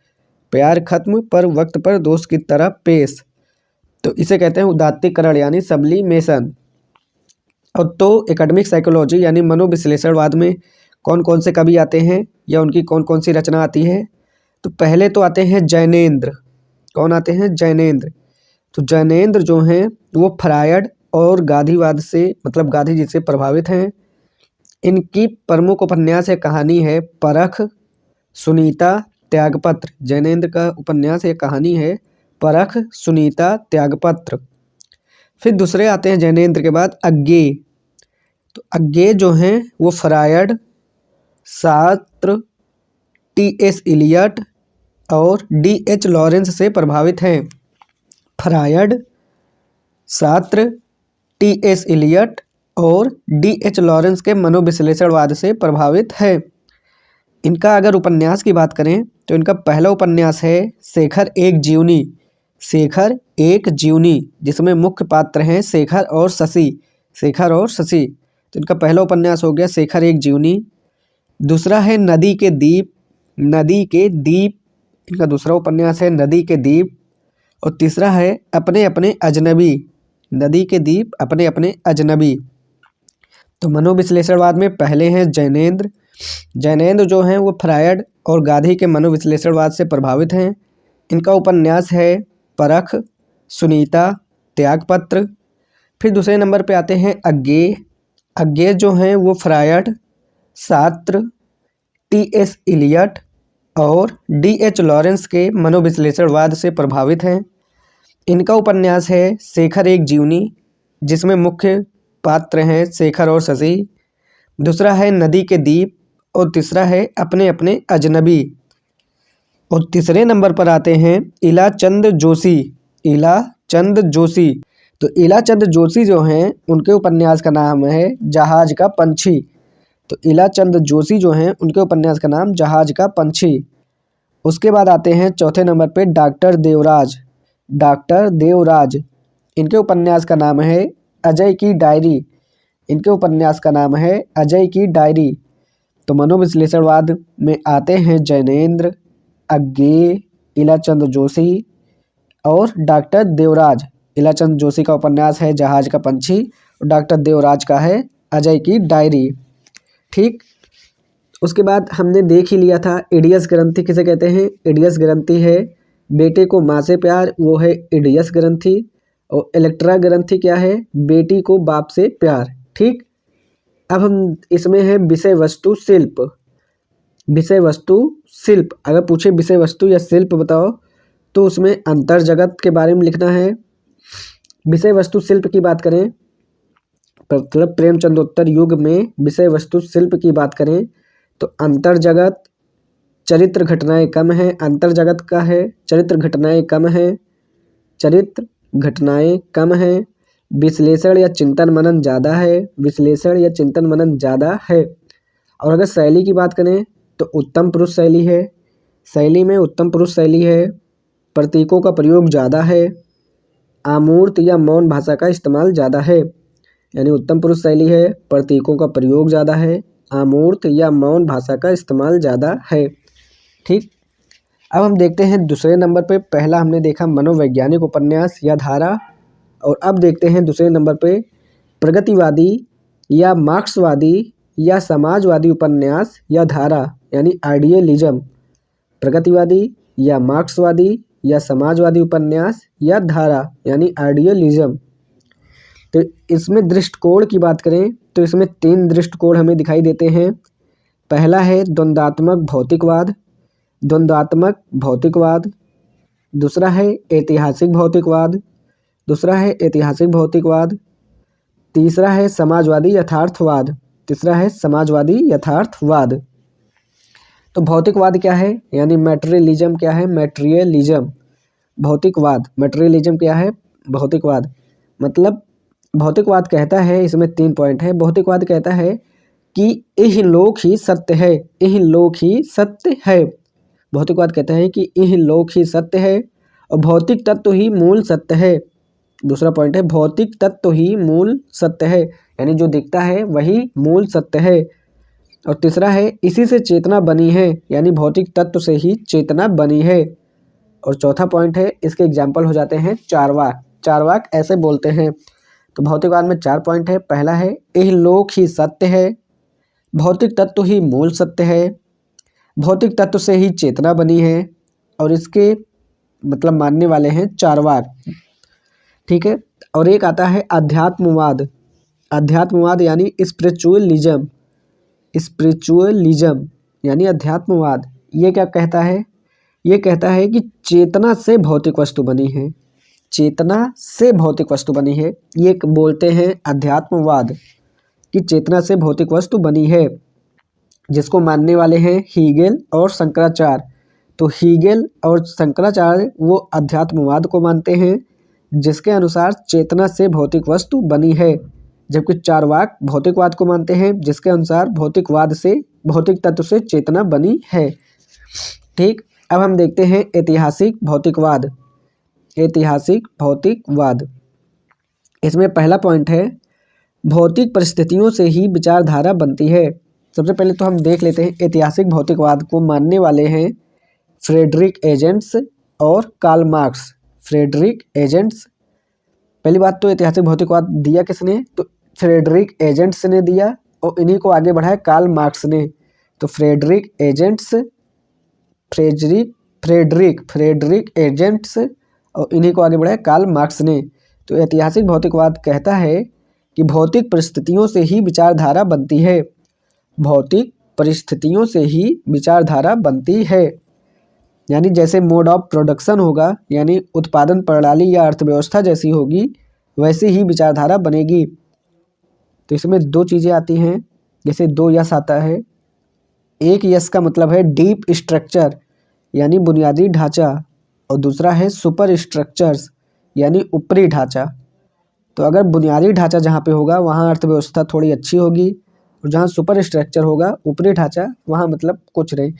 प्यार खत्म पर वक्त पर दोस्त की तरह पेश, तो इसे कहते हैं उदात्तीकरण यानी सब्लिमेशन। और तो एकेडमिक साइकोलॉजी यानी मनोविश्लेषणवाद में कौन कौन से कवि आते हैं या उनकी कौन कौन सी रचना आती है, तो पहले तो आते हैं जैनेंद्र। कौन आते हैं? जैनेंद्र। तो जैनेंद्र जो हैं वो फ्रायड और गांधीवाद से मतलब गांधी जी से प्रभावित हैं। इनकी प्रमुख उपन्यास या कहानी है परख, सुनीता, त्यागपत्र। जैनेंद्र का उपन्यास या कहानी है परख, सुनीता, त्यागपत्र। फिर दूसरे आते हैं जैनेंद्र के बाद अज्ञेय। तो अज्ञेय जो हैं वो फ्रायड, सार्त्र, टी.एस. इलियट और डी.एच. लॉरेंस से प्रभावित हैं। Freud, Sartre, T.S.. इलियट और डी.एच. लॉरेंस के मनोविश्लेषणवाद से प्रभावित है। इनका अगर उपन्यास की बात करें तो इनका पहला उपन्यास है शेखर एक जीवनी, शेखर एक जीवनी, जिसमें मुख्य पात्र हैं शेखर और शशि, शेखर और शशि। तो इनका पहला उपन्यास हो गया शेखर एक जीवनी। दूसरा है नदी के द्वीप, नदी के द्वीप, इनका दूसरा उपन्यास है नदी के द्वीप। और तीसरा है अपने अपने अजनबी, नदी के द्वीप, अपने अपने अजनबी। तो मनोविश्लेषणवाद में पहले हैं जैनेंद्र। जैनेंद्र जो हैं वो फ्रायड और गांधी के मनोविश्लेषणवाद से प्रभावित हैं। इनका उपन्यास है परख, सुनीता, त्यागपत्र। फिर दूसरे नंबर पे आते हैं अज्ञेय। अज्ञेय जो हैं वो फ्रायड, सार्त्र, टी.एस. इलियट और डी.एच. लॉरेंस के मनोविश्लेषणवाद से प्रभावित हैं। इनका उपन्यास है शेखर एक जीवनी, जिसमें मुख्य पात्र हैं शेखर और शशि। दूसरा है नदी के द्वीप और तीसरा है अपने अपने अजनबी। और तीसरे नंबर पर आते हैं इलाचंद जोशी, इलाचंद जोशी। तो इलाचंद जोशी जो हैं उनके उपन्यास का नाम है जहाज का पंछी। तो इलाचंद जोशी जो हैं उनके उपन्यास का नाम जहाज का पंछी। उसके बाद आते हैं चौथे नंबर पे डॉक्टर देवराज, डॉक्टर देवराज। इनके उपन्यास का नाम है अजय की डायरी, इनके उपन्यास का नाम है अजय की डायरी। तो मनोविश्लेषणवाद में आते हैं जैनेंद्र, अज्ञेय, इलाचंद जोशी और डॉक्टर देवराज। इलाचंद जोशी का उपन्यास है जहाज का पंछी और डॉक्टर देवराज का है अजय की डायरी। ठीक, उसके बाद हमने देख ही लिया था इडियस ग्रंथि किसे कहते हैं। इडियस ग्रंथि है बेटे को माँ से प्यार, वो है इडियस ग्रंथि। और इलेक्ट्रा ग्रंथि क्या है? बेटी को बाप से प्यार। ठीक, अब हम इसमें है विषय वस्तु शिल्प। विषय वस्तु शिल्प, अगर पूछे विषय वस्तु या शिल्प बताओ तो उसमें अंतर जगत के बारे में लिखना है। विषय वस्तु शिल्प की बात करें मतलब प्रेमचंदोत्तर युग में विषय वस्तु शिल्प की बात करें तो अंतर जगत, चरित्र घटनाएं कम है, अंतर जगत का है चरित्र घटनाएं कम है, चरित्र घटनाएं कम है, विश्लेषण या चिंतन मनन ज़्यादा है, विश्लेषण या चिंतन मनन ज़्यादा है। और अगर शैली की बात करें तो उत्तम पुरुष शैली है, शैली में उत्तम पुरुष शैली है, प्रतीकों का प्रयोग ज़्यादा है, आमूर्त या मौन भाषा का इस्तेमाल ज़्यादा है। यानी उत्तम पुरुष शैली है, प्रतीकों का प्रयोग ज़्यादा है, आमूर्त या मौन भाषा का इस्तेमाल ज़्यादा है। ठीक, अब हम देखते हैं दूसरे नंबर पे। पहला हमने देखा मनोवैज्ञानिक उपन्यास या धारा, और अब देखते हैं दूसरे नंबर पे प्रगतिवादी या मार्क्सवादी या समाजवादी उपन्यास या धारा यानी आइडियलिज्म। प्रगतिवादी या मार्क्सवादी या समाजवादी उपन्यास या धारा यानी आइडियलिज्म। तो इसमें दृष्टिकोण की बात करें तो इसमें 3 दृष्टिकोण हमें दिखाई देते हैं। पहला है द्वंद्वात्मक भौतिकवाद, द्वंद्वात्मक भौतिकवाद। दूसरा है ऐतिहासिक भौतिकवाद, दूसरा है ऐतिहासिक भौतिकवाद। तीसरा है समाजवादी यथार्थवाद, तीसरा है समाजवादी यथार्थवाद। तो भौतिकवाद क्या है, यानी मैटेरियलिज्म क्या है, मैटेरियलिज्म। भौतिकवाद, मैटेरियलिज्म क्या है, भौतिकवाद। मतलब भौतिकवाद कहता है, इसमें 3 पॉइंट है। भौतिकवाद कहता है कि यह लोक ही सत्य है, यह लोक ही सत्य है। भौतिकवाद कहता है कि यह लोक ही सत्य है और भौतिक तत्व ही मूल सत्य है। दूसरा पॉइंट है भौतिक तत्व ही मूल सत्य है, यानी जो दिखता है वही मूल सत्य है। और तीसरा है इसी से चेतना बनी है, यानी भौतिक तत्व से ही चेतना बनी है। और चौथा पॉइंट है, इसके एग्जाम्पल हो जाते हैं चारवाक। चारवाक ऐसे बोलते हैं। तो भौतिकवाद में 4 पॉइंट है। पहला है यह लोक ही सत्य है, भौतिक तत्व ही मूल सत्य है, भौतिक तत्व से ही चेतना बनी है, और इसके मतलब मानने वाले हैं चारवाक। ठीक है। और एक आता है अध्यात्मवाद। अध्यात्मवाद यानी स्पिरिचुअलिज्म, स्पिरिचुअलिज्म यानी अध्यात्मवाद। ये क्या कहता है, ये कहता है कि चेतना से भौतिक वस्तु बनी है, चेतना से भौतिक वस्तु बनी है। ये बोलते हैं अध्यात्मवाद कि चेतना से भौतिक वस्तु बनी है, जिसको मानने वाले हैं हीगेल और शंकराचार्य। तो हीगेल और शंकराचार्य वो अध्यात्मवाद को मानते हैं, जिसके अनुसार चेतना से भौतिक वस्तु बनी है, जबकि चारवाक भौतिकवाद को मानते हैं, जिसके अनुसार भौतिकवाद से भौतिक तत्व से चेतना बनी है। ठीक। अब हम देखते हैं ऐतिहासिक भौतिकवाद। ऐतिहासिक भौतिकवाद, इसमें पहला पॉइंट है भौतिक परिस्थितियों से ही विचारधारा बनती है। सबसे पहले तो हम देख लेते हैं ऐतिहासिक भौतिकवाद को मानने वाले हैं फ्रेडरिक एजेंट्स और कार्ल मार्क्स। फ्रेडरिक एजेंट्स, पहली बात तो ऐतिहासिक भौतिकवाद दिया किसने, तो फ्रेडरिक एजेंट्स ने दिया, और इन्हीं को आगे बढ़ाया कार्ल मार्क्स ने। तो फ्रेडरिक एजेंट्स, फ्रेडरिक एजेंट्स, और इन्हीं को आगे बढ़ाया कार्ल मार्क्स ने। तो ऐतिहासिक भौतिकवाद कहता है कि भौतिक परिस्थितियों से ही विचारधारा बनती है, भौतिक परिस्थितियों से ही विचारधारा बनती है। यानी जैसे मोड ऑफ प्रोडक्शन होगा, यानी उत्पादन प्रणाली या अर्थव्यवस्था जैसी होगी, वैसे ही विचारधारा बनेगी। तो इसमें 2 चीज़ें आती हैं, जैसे 2 यस आता है। एक यस का मतलब है डीप स्ट्रक्चर यानी बुनियादी ढांचा, और दूसरा है सुपर स्ट्रक्चर्स यानी ऊपरी ढांचा। तो अगर बुनियादी ढांचा जहाँ पे होगा वहाँ अर्थव्यवस्था थोड़ी अच्छी होगी, और जहाँ सुपर स्ट्रक्चर होगा ऊपरी ढांचा, वहाँ मतलब कुछ नहीं।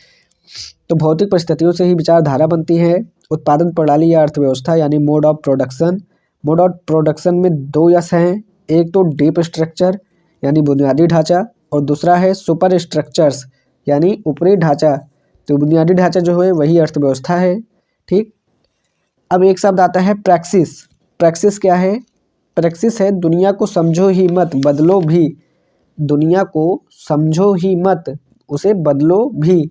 तो भौतिक परिस्थितियों से ही विचारधारा बनती है, उत्पादन प्रणाली या अर्थव्यवस्था यानी mode of production. Mode of production में 2 यस हैं, एक तो डीप स्ट्रक्चर यानी बुनियादी ढांचा, और दूसरा है सुपर स्ट्रक्चर्स यानी ऊपरी ढांचा। तो बुनियादी ढांचा जो है वही अर्थव्यवस्था है। ठीक। अब एक शब्द आता है प्रैक्सिस। प्रैक्सिस क्या है, प्रैक्सिस है दुनिया को समझो ही मत बदलो भी, दुनिया को समझो ही मत उसे बदलो भी।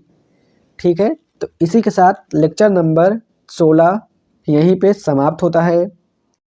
ठीक है। तो इसी के साथ लेक्चर नंबर 16 यहीं पे समाप्त होता है।